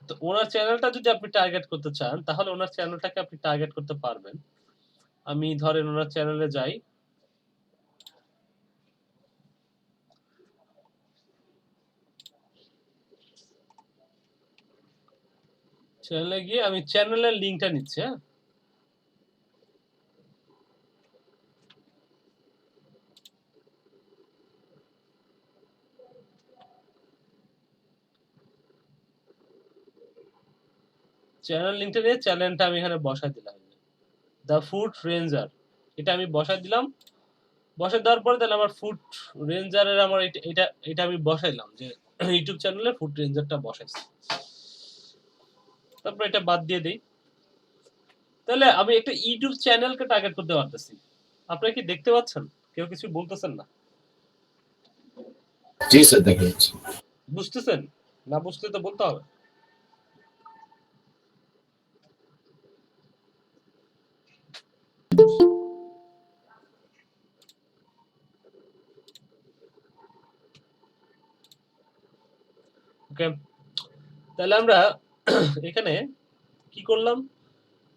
তো ওনার চ্যানেলটা যদি আপনি টার্গেট করতে চান তাহলে ওনার চ্যানেলটাকে আপনি টার্গেট করতে পারবেন। আমি ধরেন ওনার চ্যানেলে যাই, চ্যানেলে গিয়ে আমি চ্যানেলের লিংকটা নিচ্ছি। হ্যাঁ, চ্যানেল লিংকটা নিয়ে চ্যানেলটা আমি এখানে বসাই দিলাম, দ্য ফুড রেঞ্জার, এটা আমি বসাই দিলাম। বসাই দেওয়ার পরে তাহলে আমার ফুড রেঞ্জারের আমার এটা আমি বসাইলাম যে ইউটিউব চ্যানেলে ফুড রেঞ্জারটা বসাইছি। তারপর এটা বাদ দিয়ে দেই, তাহলে আমি একটা ইউটিউব চ্যানেলকে টার্গেট করতে পারতেছি। আপনারা কি দেখতে পাচ্ছেন? কেউ কিছু বলতেছেন না? জি স্যার, দেখা যাচ্ছে। বুঝতেছেন? না বুঝতে তো বলতে হবে। ওকে, তাহলে আমরা এখানে কি করলাম,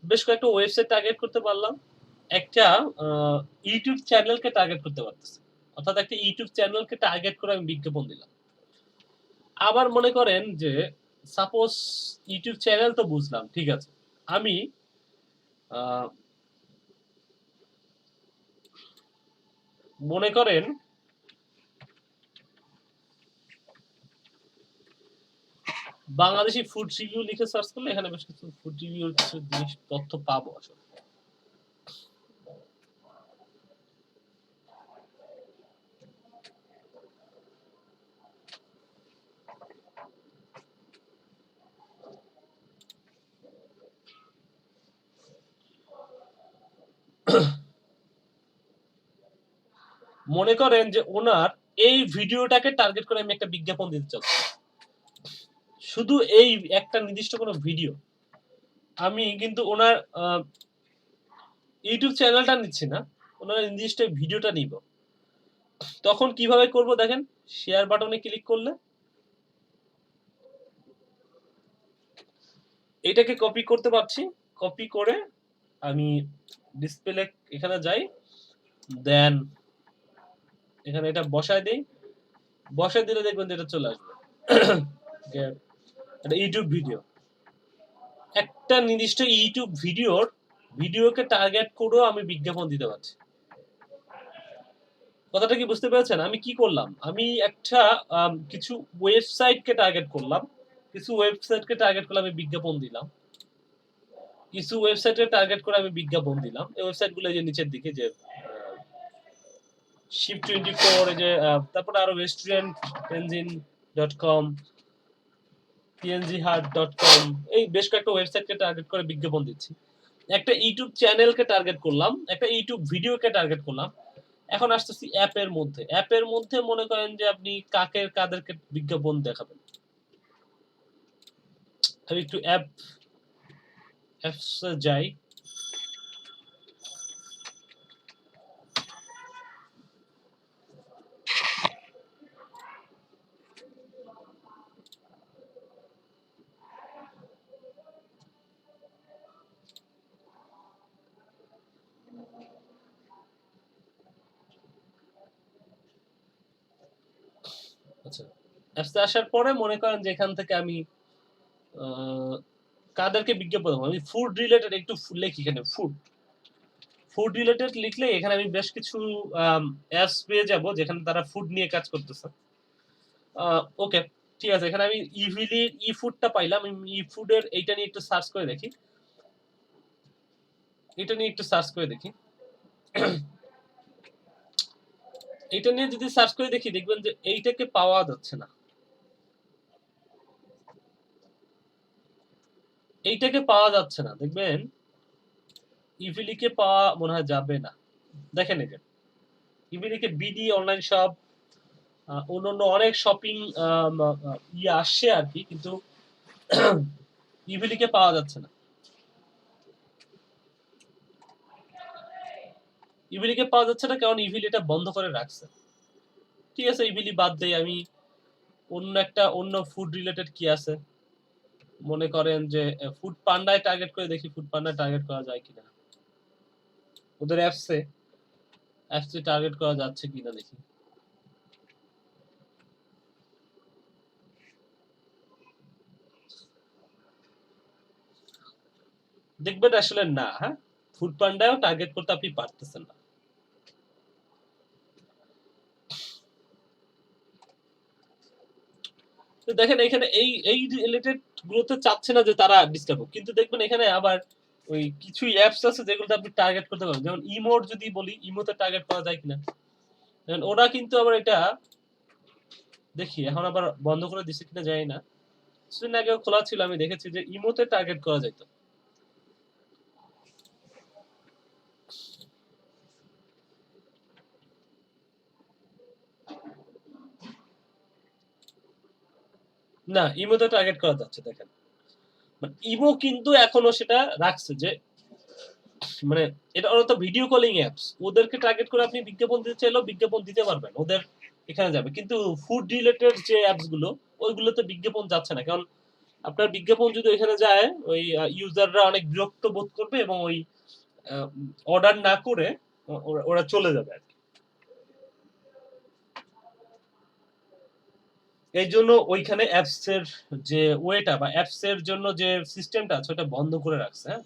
বেশ কয়েকটা ওয়েবসাইট টার্গেট করতে পারলাম, একটা ইউটিউব চ্যানেলকে টার্গেট করতে পারতেছি, অর্থাৎ একটা ইউটিউব চ্যানেলকে টার্গেট করে আমি বিজ্ঞাপন দিলাম। আবার মনে করেন যে সাপোজ ইউটিউব চ্যানেল তো বুঝলাম, ঠিক আছে, আমি মনে করেন বাংলাদেশি ফুড রিভিউ লিখে সার্চ করলে এখানে বেশ কিছু ফুড রিভিউর কিছু জিনিস তথ্য পাবো আসলে। মনে করেন যে ওনার এই ভিডিওটাকে টার্গেট করে আমি একটা বিজ্ঞাপন দিতে চাচ্ছি, শুধু এই একটা নির্দিষ্ট কোনো ভিডিও, আমি কিন্তু ওনার ইউটিউব চ্যানেলটা নিচ্ছি না, ওনার নির্দিষ্ট ভিডিওটা নিব। তখন কিভাবে করব দেখেন, শেয়ার বাটনে ক্লিক করলে এটাকে কপি করতে পারছি, কপি করে আমি ডিসপ্লে এখানে যাই, দেন এখানে এটা বসায় দেই, বসায় দিলে দেখবেন যে এটা চলে আসবে এটা ইউটিউব ভিডিও, একটা নির্দিষ্ট ইউটিউব ভিডিওকে টার্গেট করেও আমি বিজ্ঞাপন দিতে পারছি। কথাটা কি বুঝতে পেরেছেন? আমি কি করলাম, আমি একটা কিছু ওয়েবসাইটকে টার্গেট করলাম, কিছু ওয়েবসাইটকে টার্গেট করে আমি বিজ্ঞাপন দিলাম, কিছু ওয়েবসাইটে টার্গেট করে আমি বিজ্ঞাপন দিলাম। এই ওয়েবসাইটগুলো যে নিচের দিকে যে shift24, এই যে তারপরে আরো restaurantengine.com, pngheart.com, এই বেশ কয়েকটা ওয়েবসাইটকে টার্গেট করে বিজ্ঞাপন দিচ্ছি। একটা ইউটিউব চ্যানেলকে টার্গেট করলাম, একটা ইউটিউব ভিডিওকে টার্গেট করলাম। এখন আসতেছি অ্যাপের মধ্যে। অ্যাপের মধ্যে মনে করেন যে আপনি কাদেরকে বিজ্ঞাপন দেখাবেন। আমি একটু অ্যাপসে যাই, আচ্ছা অ্যাপসে আসার পরে মনে করেন যে এখান থেকে আমি কাদেরকে বিজ্ঞাপন দেবো, আমি ফুড রিলেটেড একটু লিখি, এখানে ফুড রিলেটেড লিখলে এখানে আমি বেশ কিছু অ্যাপস পেয়ে যাব যেখানে তারা ফুড নিয়ে কাজ করতেছে। ওকে ঠিক আছে, এখানে আমি ইভিলির ই ফুডটা পাইলাম, ই ফুডের এইটা নিয়ে একটু সার্চ করে দেখি, এটা নিয়ে একটু সার্চ করে দেখি, এইটা নিয়ে যদি সার্চ করে দেখি দেখবেন যে এইটাকে পাওয়া যাচ্ছে না, এইটাকে পাওয়া যাচ্ছে না, দেখবেন ইভিলিকে পাওয়া মনে হয় যাবে না। দেখেন এই যে ইভিলিকে বিডি অনলাইন শপ অন্যান্য অনেক শপিং ইয়ে আসছে আর কি, কিন্তু ইভিলিকে পাওয়া যাচ্ছে না। ইভিলিকে পাওয়া যাচ্ছে না কারণ ইভিলি এটা বন্ধ করে রাখছে। ঠিক আছে, ইভিলি বাদ দেই, আমি অন্য ফুড রিলেটেড কি আছে, মনে করেন যে ফুড পান্ডায় টার্গেট করে দেখি, ফুড পান্ডায় টার্গেট করা যায় কিনা, ওদের অ্যাপসে টার্গেট করা যাচ্ছে কিনা দেখি। দেখবেন আসলে না, হ্যাঁ ফুড পান্ডায়ও টার্গেট করতে আপনি পারতেছেন না। তো দেখেন এখানে এই রিলেটেড গুলোতে চাচ্ছে না যে তারা ডিস্টার্ব হোক, কিন্তু দেখবেন এখানে আবার ওই কিছু অ্যাপস আছে যেগুলোতে আপনি টার্গেট করতে পারবেন, যেমন ইমোর যদি বলি, ইমোতে টার্গেট করা যায় কিনা, ওরা কিন্তু আবার এটা দেখি এখন আবার বন্ধ করে দিছে কিনা জানি না, কিছুদিন আগেও খোলা ছিল, আমি দেখেছি যে ইমোতে টার্গেট করা যাইতো। না ইমোতে টার্গেট করা যাচ্ছে, দেখেন ইমো কিন্তু এখনো সেটা রাখছে যে মানে এটা ওরা তো ভিডিও কলিং অ্যাপস, ওদেরকে টার্গেট করে আপনি বিজ্ঞাপন দিতে চাইলেও বিজ্ঞাপন দিতে পারবেন, ওদের এখানে যাবে। কিন্তু ফুড রিলেটেড যে অ্যাপস গুলো ওইগুলোতে বিজ্ঞাপন যাচ্ছে না, কারণ আপনার বিজ্ঞাপন যদি এখানে যায় ওই ইউজাররা অনেক বিরক্ত বোধ করবে এবং ওই অর্ডার না করে ওরা চলে যাবে আর কি। এই জন্য ওইখানে অ্যাপস এর যে ওয়েটা বা অ্যাপস এর জন্য যে সিস্টেমটা আছে ওটা বন্ধ করে রাখছে। হ্যাঁ,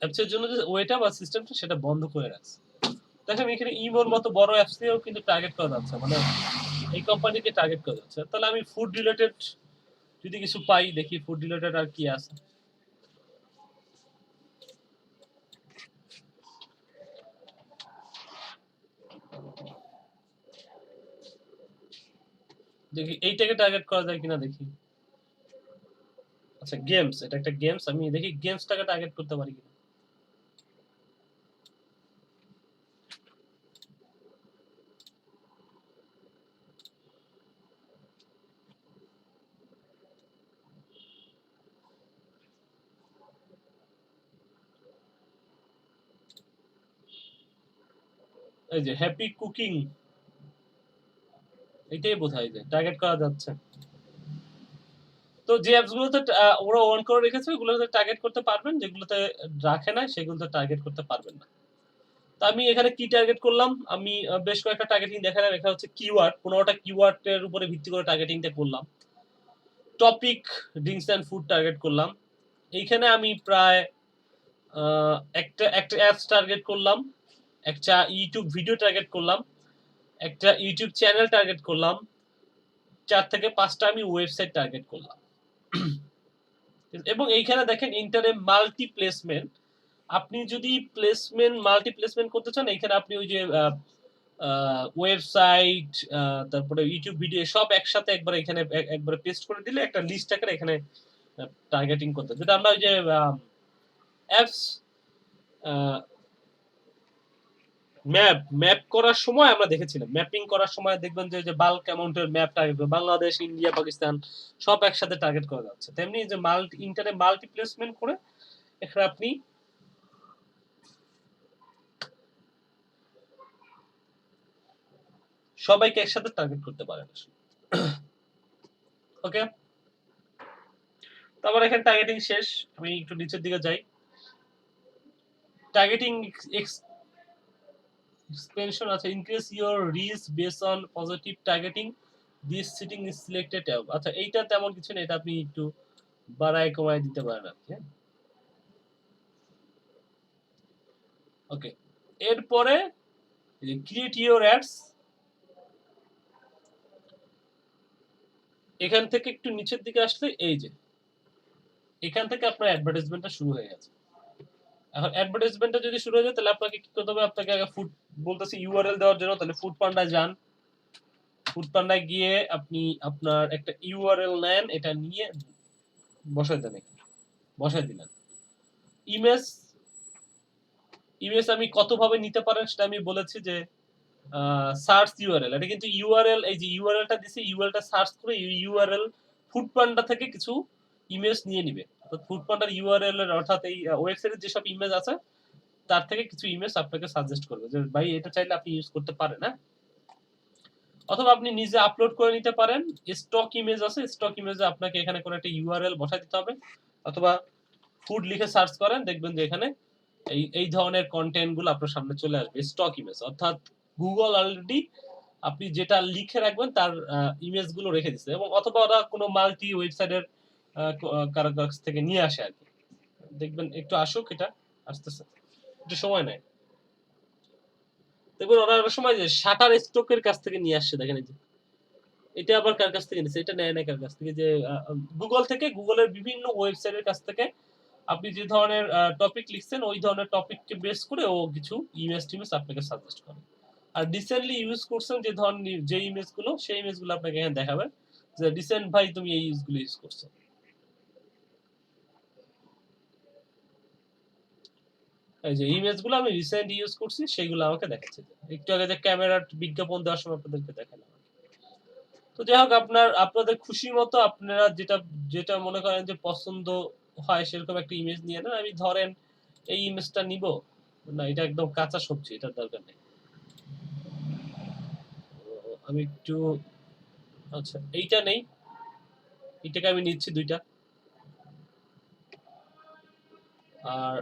অ্যাপস এর জন্য যে ওয়েটা বা সিস্টেমটা সেটা বন্ধ করে রাখছে। দেখেন এখানে ইমোর মতো বড় অ্যাপস দিয়েও কিন্তু টার্গেট করা যাচ্ছে, মানে এই কোম্পানিকে টার্গেট করা যাচ্ছে। তাহলে আমি ফুড রিলেটেড যদি কিছু পাই, দেখি ফুড রিলেটেড আর কি আছে। দেখি এইটাকে টার্গেট করা যায় কিনা দেখি। আচ্ছা গেমস, এটা একটা গেমস, আমি দেখি গেমসটাকে টার্গেট করতে পারি কিনা। এই যে হ্যাপি কুকিং, এটাই বোঝায় যে টার্গেট করা যাচ্ছে। তো যে অ্যাপসগুলোতে ওরা অন করে রেখেছে ওগুলোতে টার্গেট করতে পারবেন, যেগুলোতে রাখে না সেগুলোতে টার্গেট করতে পারবেন না। তো আমি এখানে কি টার্গেট করলাম, আমি বেশ কয়েকটা টার্গেটিং দেখালাম। এখানে হচ্ছে কিওয়ার্ড, 15টা কিওয়ার্ডের উপরে ভিত্তি করে টার্গেটিংটা করলাম। Topic, drinks and food target করলাম। এইখানে আমি প্রায় একটা অ্যাপস টার্গেট করলাম, একটা ইউটিউব ভিডিও টার্গেট করলাম, একটা ইউটিউব চ্যানেল টার্গেট করলাম, 4 থেকে 5টা আমি ওয়েবসাইট টার্গেট করলাম। এবং এইখানে দেখেন ইন্টারে মাল্টি প্লেসমেন্ট, আপনি যদি মাল্টি প্লেসমেন্ট করতে চান এখানে আপনি ওই যে ওয়েবসাইট, তারপরে ইউটিউব ভিডিও সব একসাথে একবারে এখানে একবারে পেস্ট করে দিলে একটা লিস্ট আকারে এখানে টার্গেটিং করতে, যেটা আমরা ওই যে অ্যাপস ম্যাপ করার সময় আমরা দেখেছিলাম। ম্যাপিং করার সময় দেখবেন যে বাল্ক অ্যামাউন্টের map target, Bangladesh, India, Pakistan সব একসাথে টার্গেট করা যাচ্ছে। তেমনি যে ইন্টারে মাল্টি প্লেসমেন্ট করে এখানে আপনি সবাইকে একসাথে টার্গেট করতে পারেন। ওকে, তারপর এখানে টার্গেটিং শেষ, আমি একটু নিচের দিকে যাই। টার্গেটিং expansion আছে, increase your reach based on positive targeting, this setting is selected tab। আচ্ছা এইটা তেমন কিছু না, এটা আপনি একটু বাড়ায় কমায় দিতে পারেন আপনি। ওকে, এরপরে ক্রিয়েট ইউর অ্যাডস, এখান থেকে একটু নিচের দিকে আসলে এই যে এখান থেকে আপনার অ্যাডভার্টাইজমেন্টটা শুরু হয়ে গেছে। এখন অ্যাডভার্টাইজমেন্টটা যদি শুরু হয়ে যায় তাহলে আপনাকে কি করতে হবে, আপনাকে আগে ফুড বলতেছি ইউআরএল দেওয়ার জন্য, তাহলে ফুড পান্ডায় যান। ফুড পান্ডায় গিয়ে আপনি আপনার একটা ইউআরএল নেন, এটা নিয়ে বসাই দেন, বসাই দিলেন। ইমেজ আমি কত ভাবে নিতে পারেন সেটা আমি বলেছি যে সার্চ ইউআরএল, এটা কিন্তু ইউআরএল, এই যে ইউআরএলটা দিছি ইউআরএলটা সার্চ করে ইউআরএল ফুড পান্ডা থেকে কিছু ইমেজ নিয়ে নিবে। অর্থাৎ ফুড পান্ডার ইউআরএল এর, অর্থাৎ এই ওয়েবসাইটে যেসব ইমেজ আছে তার থেকে কিছু ইমেজ আপনাকে সাজেস্ট করবে যে ভাই এটা চাইলে আপনি ইউজ করতে পারেন। হ্যাঁ, অথবা আপনি নিজে আপলোড করে নিতে পারেন। স্টক ইমেজ আছে, স্টক ইমেজে আপনাকে এখানে কোনো একটা ইউআরএল বসাই দিতে হবে, অথবা ফুড লিখে সার্চ করেন, দেখবেন যে এখানে এই ধরনের কন্টেন্ট গুলো আপনার সামনে চলে আসবে। স্টক ইমেজ অর্থাৎ গুগল অলরেডি আপনি যেটা লিখে রাখবেন তার ইমেজ গুলো রেখে দিচ্ছে, এবং অথবা ওরা কোনো মাল্টি ওয়েবসাইটের কারো কাছ থেকে নিয়ে আসে আর কি। দেখবেন একটু আসুক, এটা আসতেছে, একটু সময় নেয়। দেখবেন ওরা অনেক সময় যে শাটার স্টকের কাছ থেকে নিয়ে আসছে, দেখেন এই যে এটা আবার কার কাছ থেকে নিচ্ছে, এটা নেয় না কার কাছ থেকে, যে গুগল থেকে, গুগলের বিভিন্ন ওয়েবসাইটের কাছ থেকে আপনি যে ধরনের টপিক লিখছেন ওই ধরনের টপিককে বেস করে ও কিছু ইমেজ টিমেজ আপনাকে সাজেস্ট করে। আর রিসেন্টলি ইউজ করছেন যে ধরনের যে ইমেজগুলো, সেই ইমেজগুলো আপনাকে এখানে দেখাবে যে রিসেন্ট ভাই তুমি এই ইউজগুলো ইউজ করছো। এই যে ইমেজগুলো আমি রিসেন্ট ইউজ করছি সেগুলো আমাকে দেখাচ্ছে। একটু আগে যে ক্যামেরার বিজ্ঞাপন দেওয়ার সময় আপনাদেরকে দেখালাম। তো যাই হোক, আপনাদের খুশি মতো আপনারা যেটা যেটা মনে করেন যে পছন্দ হয় সেরকম একটা ইমেজ নিয়ে নেন। আমি ধরেন এই ইমেজটা নিব না, এটা একদম কাঁচা সবজি, এটার দরকার নেই। আমি একটু আচ্ছা এইটা নেই, এইটাকে আমি নিচ্ছি দুইটা। আর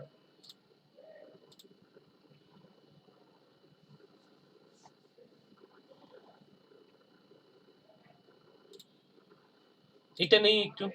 এটা নেই একটু।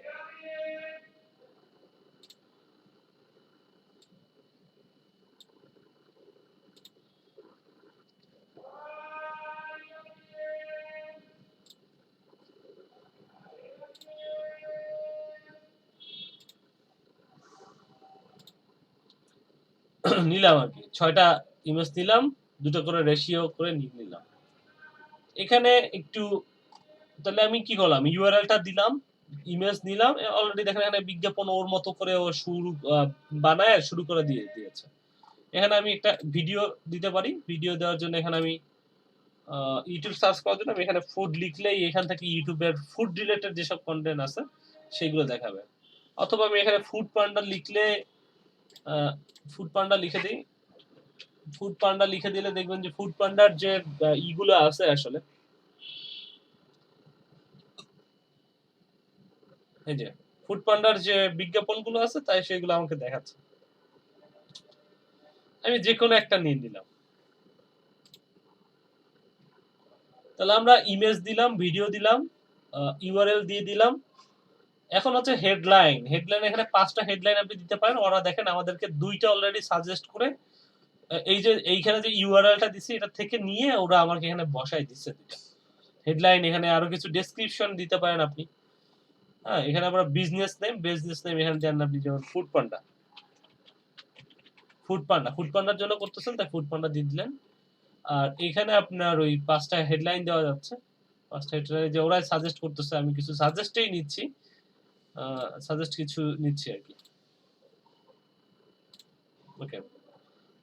নিলাম আর কি 6টা ইমেজ নিলাম, দুটো করে রেশিও করে নিলাম। এখানে একটু তাহলে আমি কি করলাম, ইউআরএলটা দিলাম, ইমেজ নিলাম, অলরেডি দেখেন এখানে বিজ্ঞাপন ওর মতো করে ও শুরু বানায় শুরু করে দিয়েছে। এখানে আমি একটা ভিডিও দিতে পারি, ভিডিও দেওয়ার জন্য এখানে আমি ইউটিউব সার্চ করার জন্য আমি এখানে ফুড লিখলেই এখান থেকে ইউটিউবের ফুড রিলেটেড যেসব কন্টেন্ট আছে সেগুলো দেখাবে। অথবা আমি এখানে ফুড পান্ডা লিখলে ফুড পান্ডা লিখে দিই, ফুড পান্ডা লিখে দিলে দেখবেন যে ফুড পান্ডার যে ইগুলো আছে আসলে এই যে ফুড পান্ডার যে বিজ্ঞাপনগুলো আছে তাই সেগুলো আমাকে দেখাচ্ছে। আমি যে কোনো একটা নিয়ে নিলাম। তাহলে আমরা ইমেজ দিলাম, ভিডিও দিলাম, ইউআরএল দিয়ে দিলাম। এখন হচ্ছে হেডলাইন। হেডলাইন এখানে 5টা হেডলাইন আপনি দিতে পারেন। ওরা দেখেন আমাদেরকে 2টা অলরেডি সাজেস্ট করে এই যে এইখানে যে ইউআরএলটা দিছি এটা থেকে নিয়ে ওরা আমাকে এখানে বসাই দিচ্ছে দুইটা হেডলাইন। এখানে আরো কিছু ডেসক্রিপশন দিতে পারেন আপনি। হ্যাঁ, এখানে আমরা বিজনেস নেম এখানে দেন আপনি, যেমন ফুড পান্ডা। ফুড পান্ডার জন্য করতেছেন তাই ফুড পান্ডা দিয়ে দিলেন। আর এখানে আপনার ওই 5টা হেডলাইন দেওয়া যাচ্ছে। 5টা হেডলাইন যে ওরাই সাজেস্ট করতেছে, আমি কিছু সাজেস্টই নিচ্ছি, সাজেস্ট কিছু নিচ্ছি আর কি। ওকে,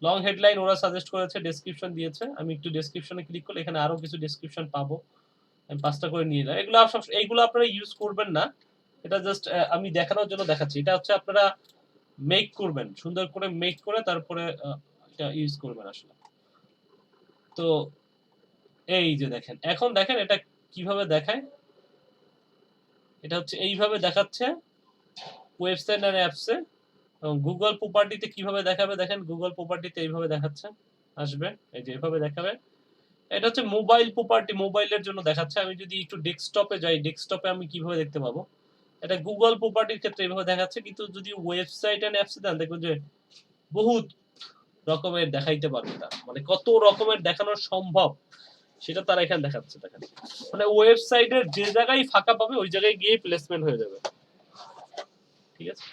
লং হেডলাইন ওরা সাজেস্ট করেছে, ডেসক্রিপশন দিয়েছে। আমি একটু ডেসক্রিপশনে ক্লিক করলে এখানে আরো কিছু ডেসক্রিপশন পাবো। আমি 5টা করে নিয়ে নিলাম। এইগুলো আপনারা ইউজ করবেন না, এটা জাস্ট আমি দেখানোর জন্য দেখাচ্ছি। এটা হচ্ছে আপনারা মেক করবেন, সুন্দর করে মেক করে তারপরে এটা ইউজ করবেন আসলে। তো এই যে দেখেন, এখন দেখেন এটা কিভাবে দেখায়। এটা হচ্ছে এইভাবে দেখাচ্ছে ওয়েবসাইট আর অ্যাপসে। এবং গুগল প্রপার্টিতে কিভাবে দেখাবে দেখেন, গুগল প্রপার্টিতে এইভাবে দেখাচ্ছে, আসবে এই যে এভাবে দেখাবে। এটা হচ্ছে মোবাইল প্রপার্টি, মোবাইলের জন্য দেখাচ্ছে। আমি যদি একটু ডেস্কটপে যাই, ডেস্কটপে আমি কিভাবে দেখতে পাবো, এটা গুগল প্রপার্টির ক্ষেত্রে এইভাবে দেখাচ্ছে। কিন্তু যদি ওয়েবসাইট এন্ড অ্যাপসে দেন দেখবেন যে বহুত রকমের দেখাইতে পারবে তার, মানে কত রকমের দেখানো সম্ভব সেটা তারা এখানে দেখাচ্ছে। দেখেন মানে ওয়েবসাইটের যে জায়গায় ফাঁকা পাবে ওই জায়গায় গিয়ে প্লেসমেন্ট হয়ে যাবে। ঠিক আছে,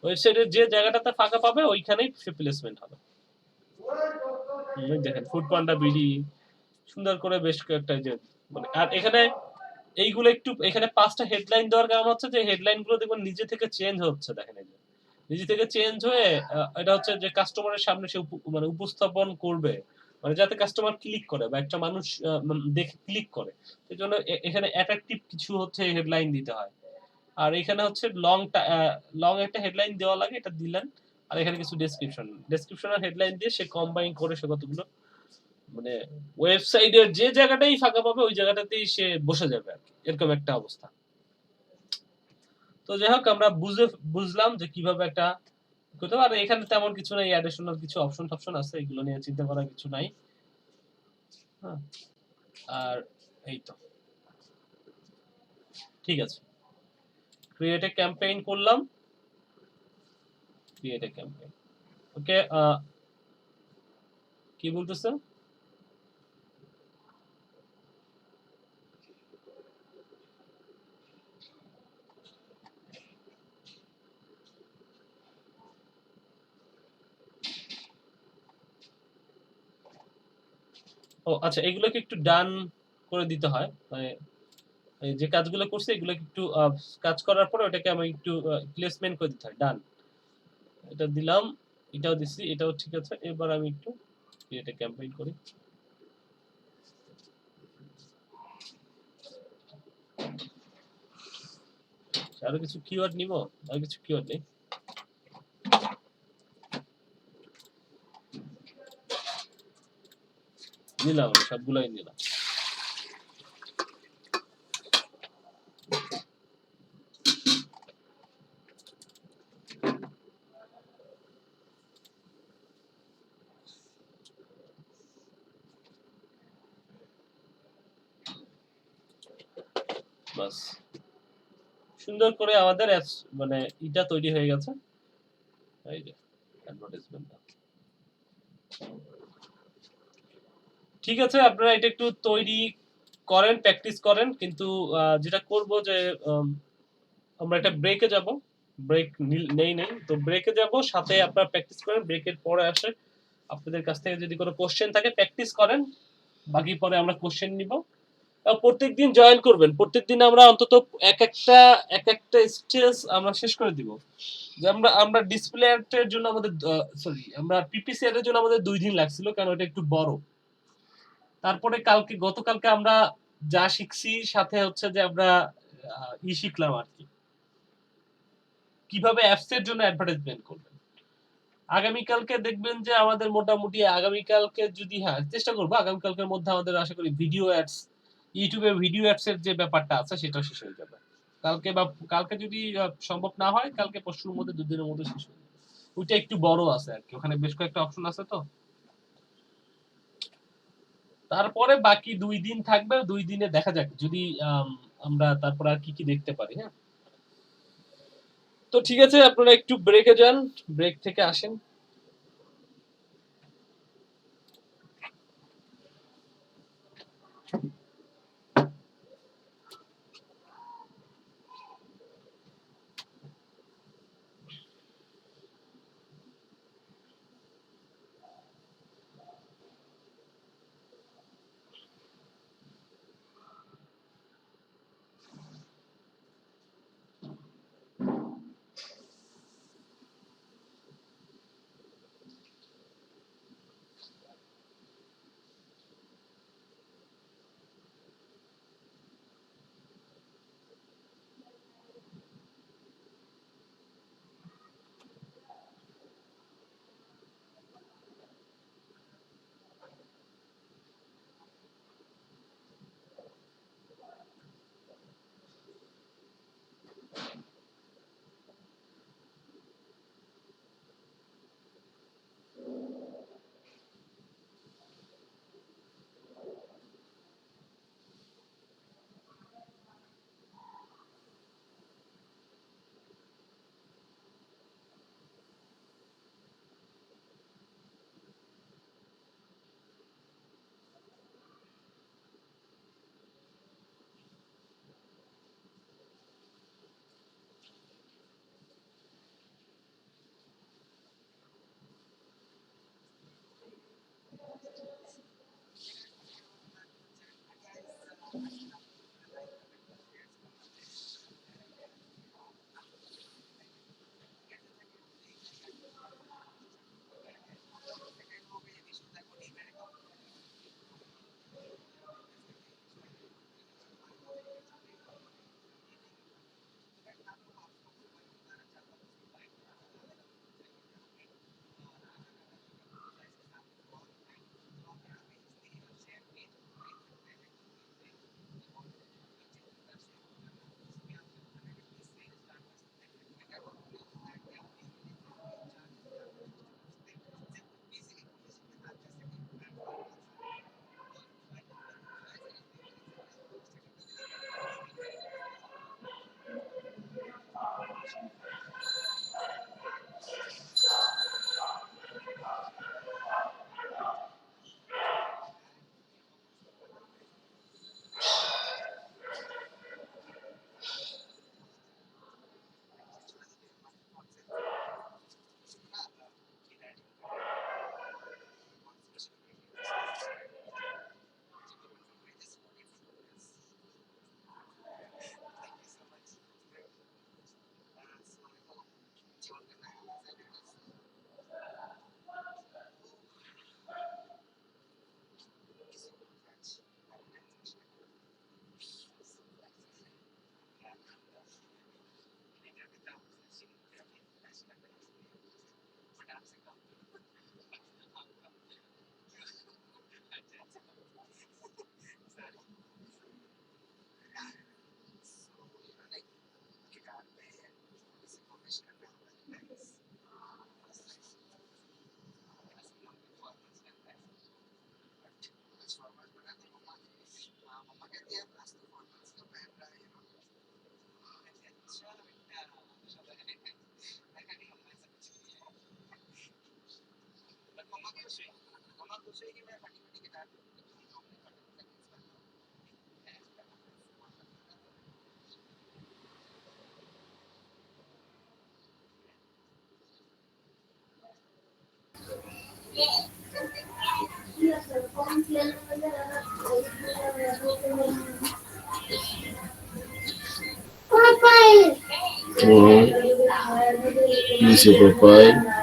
ওয়েবসাইটের যে জায়গাটাতে ফাঁকা পাবে ওইখানেই সে প্লেসমেন্ট হবে। দেখেন ফুড পান্ডা বিডি সুন্দর করে বেশ কয়েকটা যে মানে। আর এখানে এইগুলো একটু এখানে 5টা হেডলাইন দেওয়ার কারণ হচ্ছে যে হেডলাইন গুলো দেখবেন নিজে থেকে চেঞ্জ হচ্ছে। দেখেন এই যে নিজে থেকে চেঞ্জ হয়ে এটা হচ্ছে যে কাস্টমারের সামনে সে মানে উপস্থাপন করবে, মানে যাতে কাস্টমার ক্লিক করে বা একটা মানুষ দেখে ক্লিক করে। এই জন্য এখানে অ্যাট্রাকটিভ কিছু হচ্ছে হেডলাইন দিতে হয়। আর এখানে হচ্ছে লং একটা হেডলাইন দেওয়া লাগে, এটা দিলেন। আর এখানে কিছু ডেসক্রিপশন আর হেডলাইন দিয়ে সে কম্বাইন করে সে কতগুলো মানে ওয়েবসাইটের যে জায়গাটাই ফাঁকা পাবে ওই জায়গাটাতেই সে বসে যাবে আর কি, এরকম একটা অবস্থা। তো যাই হোক আমরা বুঝলাম যে কিভাবে একটা করতে পারে। এখানে তেমন কিছু নাই, অ্যাডিশনাল কিছু অপশন আছে, এগুলো নিয়ে চিন্তা করার কিছু নাই। হ্যাঁ, আর এই তো ঠিক আছে। ক্রিয়েট এ ক্যাম্পেইন করলাম, ক্রিয়েট এ ক্যাম্পেইন। ওকে, কি বলতেছে? ও আচ্ছা, এগুলোকে একটু ডান করে দিতে হয়, মানে যে কাজগুলো করছে এগুলোকে একটু কাজ করার পর ওটাকে আমি একটু প্লেসমেন্ট করে দিতে হয়। ডান, এটা দিলাম, এটাও দিছি, এটাও ঠিক আছে। এবার আমি একটু ক্রিয়েট এ ক্যাম্পেইন করি। আরো কিছু কিওয়ার্ড নিব, আর কিছু কিওয়ার্ড নেই, নিলাম, সবগুলাই নিলাম। ক্রিসমাস। সুন্দর করে আমাদের মানে এটা তৈরি হয়ে গেছে। এই যে অ্যাডভার্টাইজমেন্ট। ঠিক আছে, আপনারা এটা একটু তৈরি করেন, প্র্যাকটিস করেন, কিন্তু যেটা করব যে আমরা একটা ব্রেকে যাব, ব্রেক নেই তো ব্রেকে যাব, সাথে আপনারা প্র্যাকটিস করেন, ব্রেকের পরে আসে আপনাদের কাছ থেকে যদি কোনো কোশ্চেন থাকে প্র্যাকটিস করেন, বাকি পরে আমরা কোশ্চেন নিব। প্রত্যেকদিন জয়েন করবেন, প্রত্যেকদিন আমরা অন্তত এক একটা স্টেজ আমরা শেষ করে দিব। যে আমরা ডিসপ্লে এর জন্য আমাদের সরি আমরা পিপিসি এর জন্য আমাদের 2 দিন লাগছিল, কারণ এটা একটু বড়। তারপরে গতকালকে আমরা যা শিখছি, সাথে হচ্ছে যে আমরা শিখলাম আর কি কিভাবে অ্যাপস এর জন্য অ্যাডভার্টাইজমেন্ট করবেন। আগামীকালকে দেখবেন যে আমাদের মোটামুটি আগামীকালকে যদি চেষ্টা করবো আগামীকালকের মধ্যে আমাদের আশা করি ভিডিও অ্যাডস, ইউটিউবে ভিডিও অ্যাডস এর যে ব্যাপারটা আছে সেটা শেষ হয়ে যাবে। কালকে যদি সম্ভব না হয়, কালকে পরশুর মধ্যে 2 দিনের মধ্যে শেষ হয়ে যাবে। ওইটা একটু বড় আছে আর কি, ওখানে বেশ কয়েকটা অপশন আছে তো। তারপরে বাকি 2 দিন থাকবে, 2 দিনে দেখা যাক যদি আমরা তারপর আর কি দেখতে পারি। হ্যাঁ, তো ঠিক আছে, আপনারা একটু ব্রেকে যান, ব্রেক থেকে আসেন। Use your profile.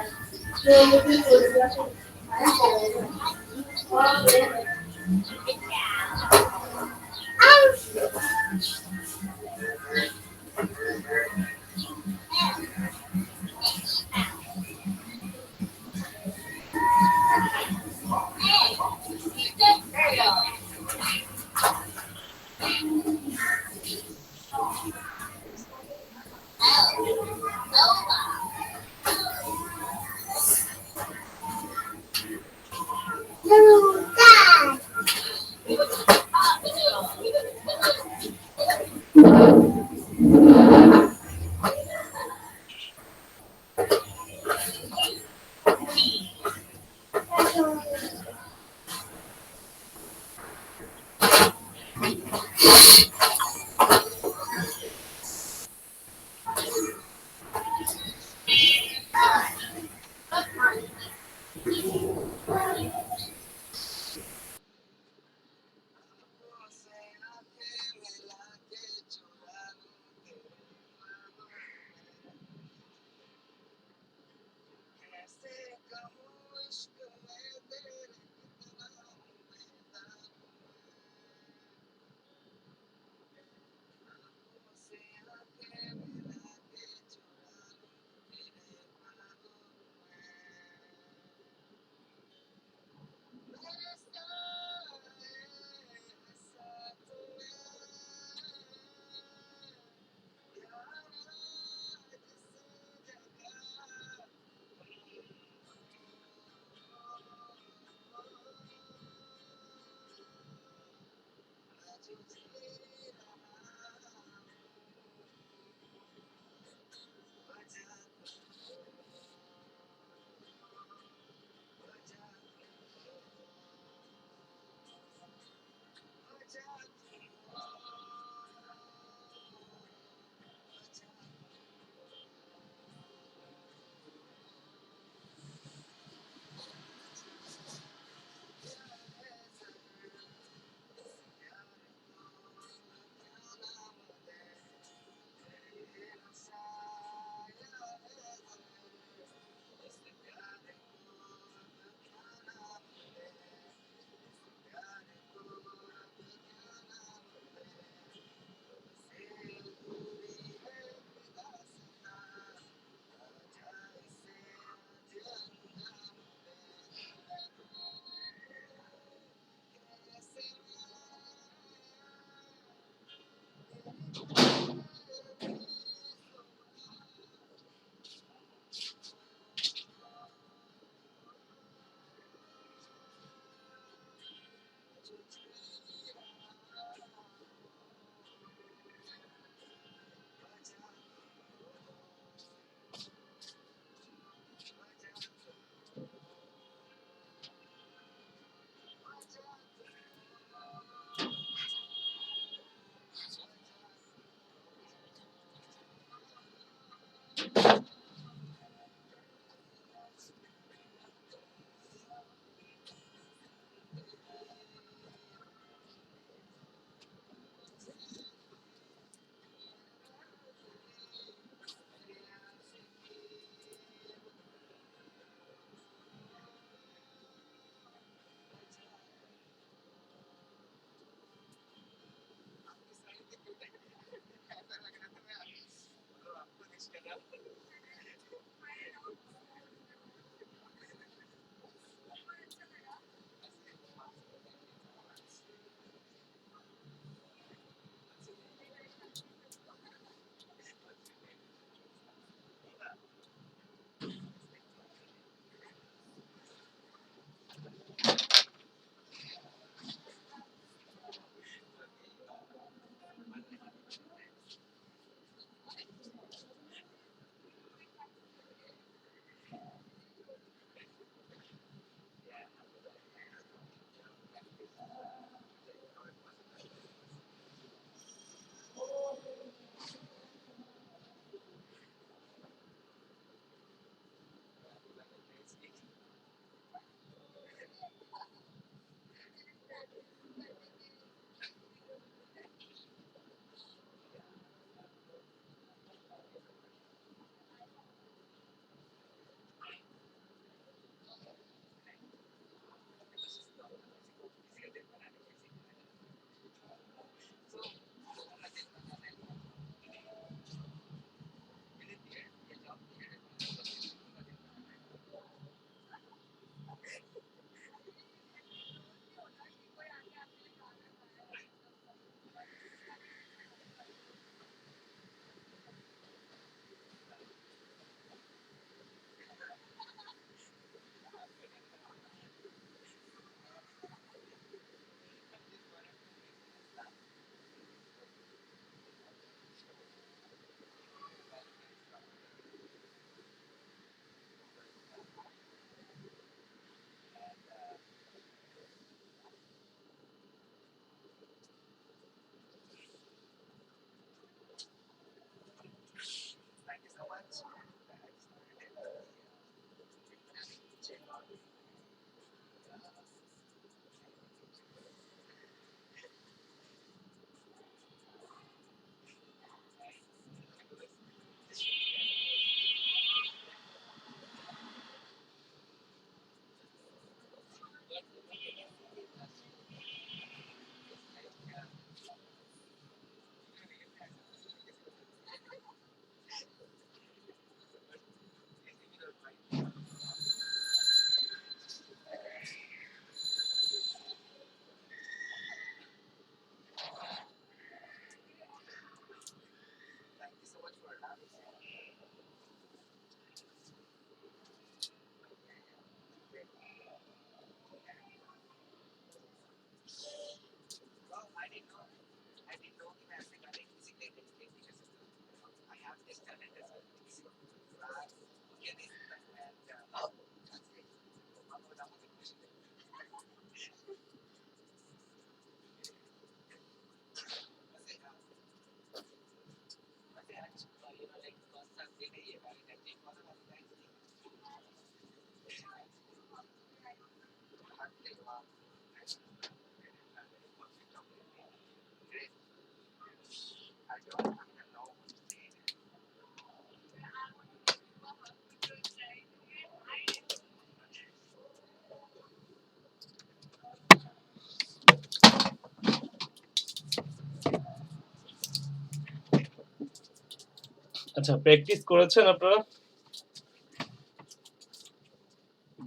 আচ্ছা, প্র্যাকটিস করেছেন আপনারা?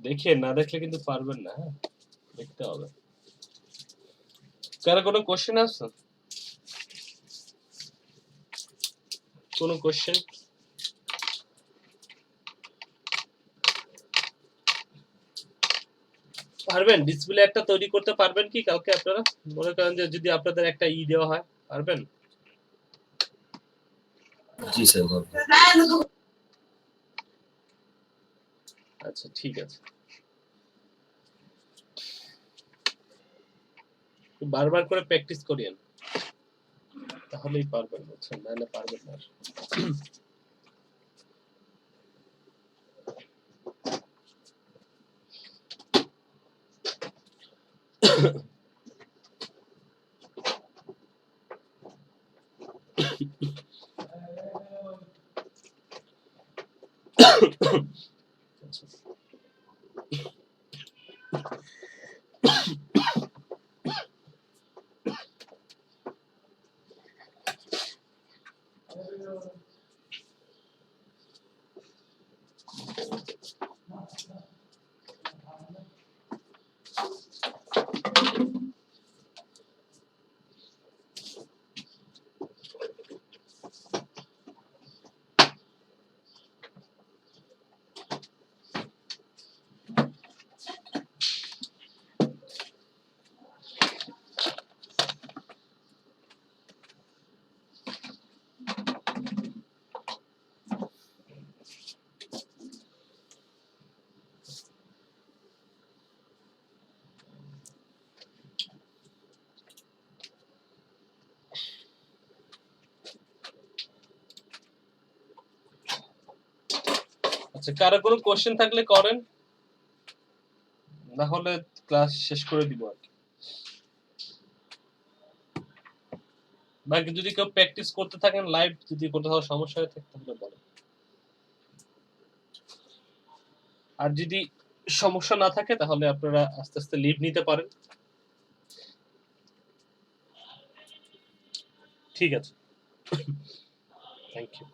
দেখে না দেখলে কিন্তু পারবেন না, হ্যাঁ, দেখতে হবে। কারো কোনো কোশ্চেন আছে? কোনো কোশ্চেন? পারবেন? ডিসপ্লে একটা তৈরি করতে পারবেন কি কালকে আপনারা? মনে করেন যে যদি আপনাদের একটা দেওয়া হয়, পারবেন? জি স্যার, আচ্ছা, ঠিক আছে। বারবার করে প্র্যাকটিস করিয়েন, তাহলেই পারবেন, বুঝছেন? নাহলে পারবেন না। আচ্ছা, কারো কোনো কোশ্চেন থাকলে করেন, না হলে ক্লাস শেষ করে দিব আর কি। বাকি যদি কেউ প্র্যাকটিস করতে থাকেন লাইভ, যদি কোথাও সমস্যা হয়ে থাকে তাহলে বলেন। আর যদি সমস্যা না থাকে তাহলে আপনারা আস্তে আস্তে লিভ নিতে পারেন। ঠিক আছে, থ্যাংক ইউ।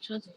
সজি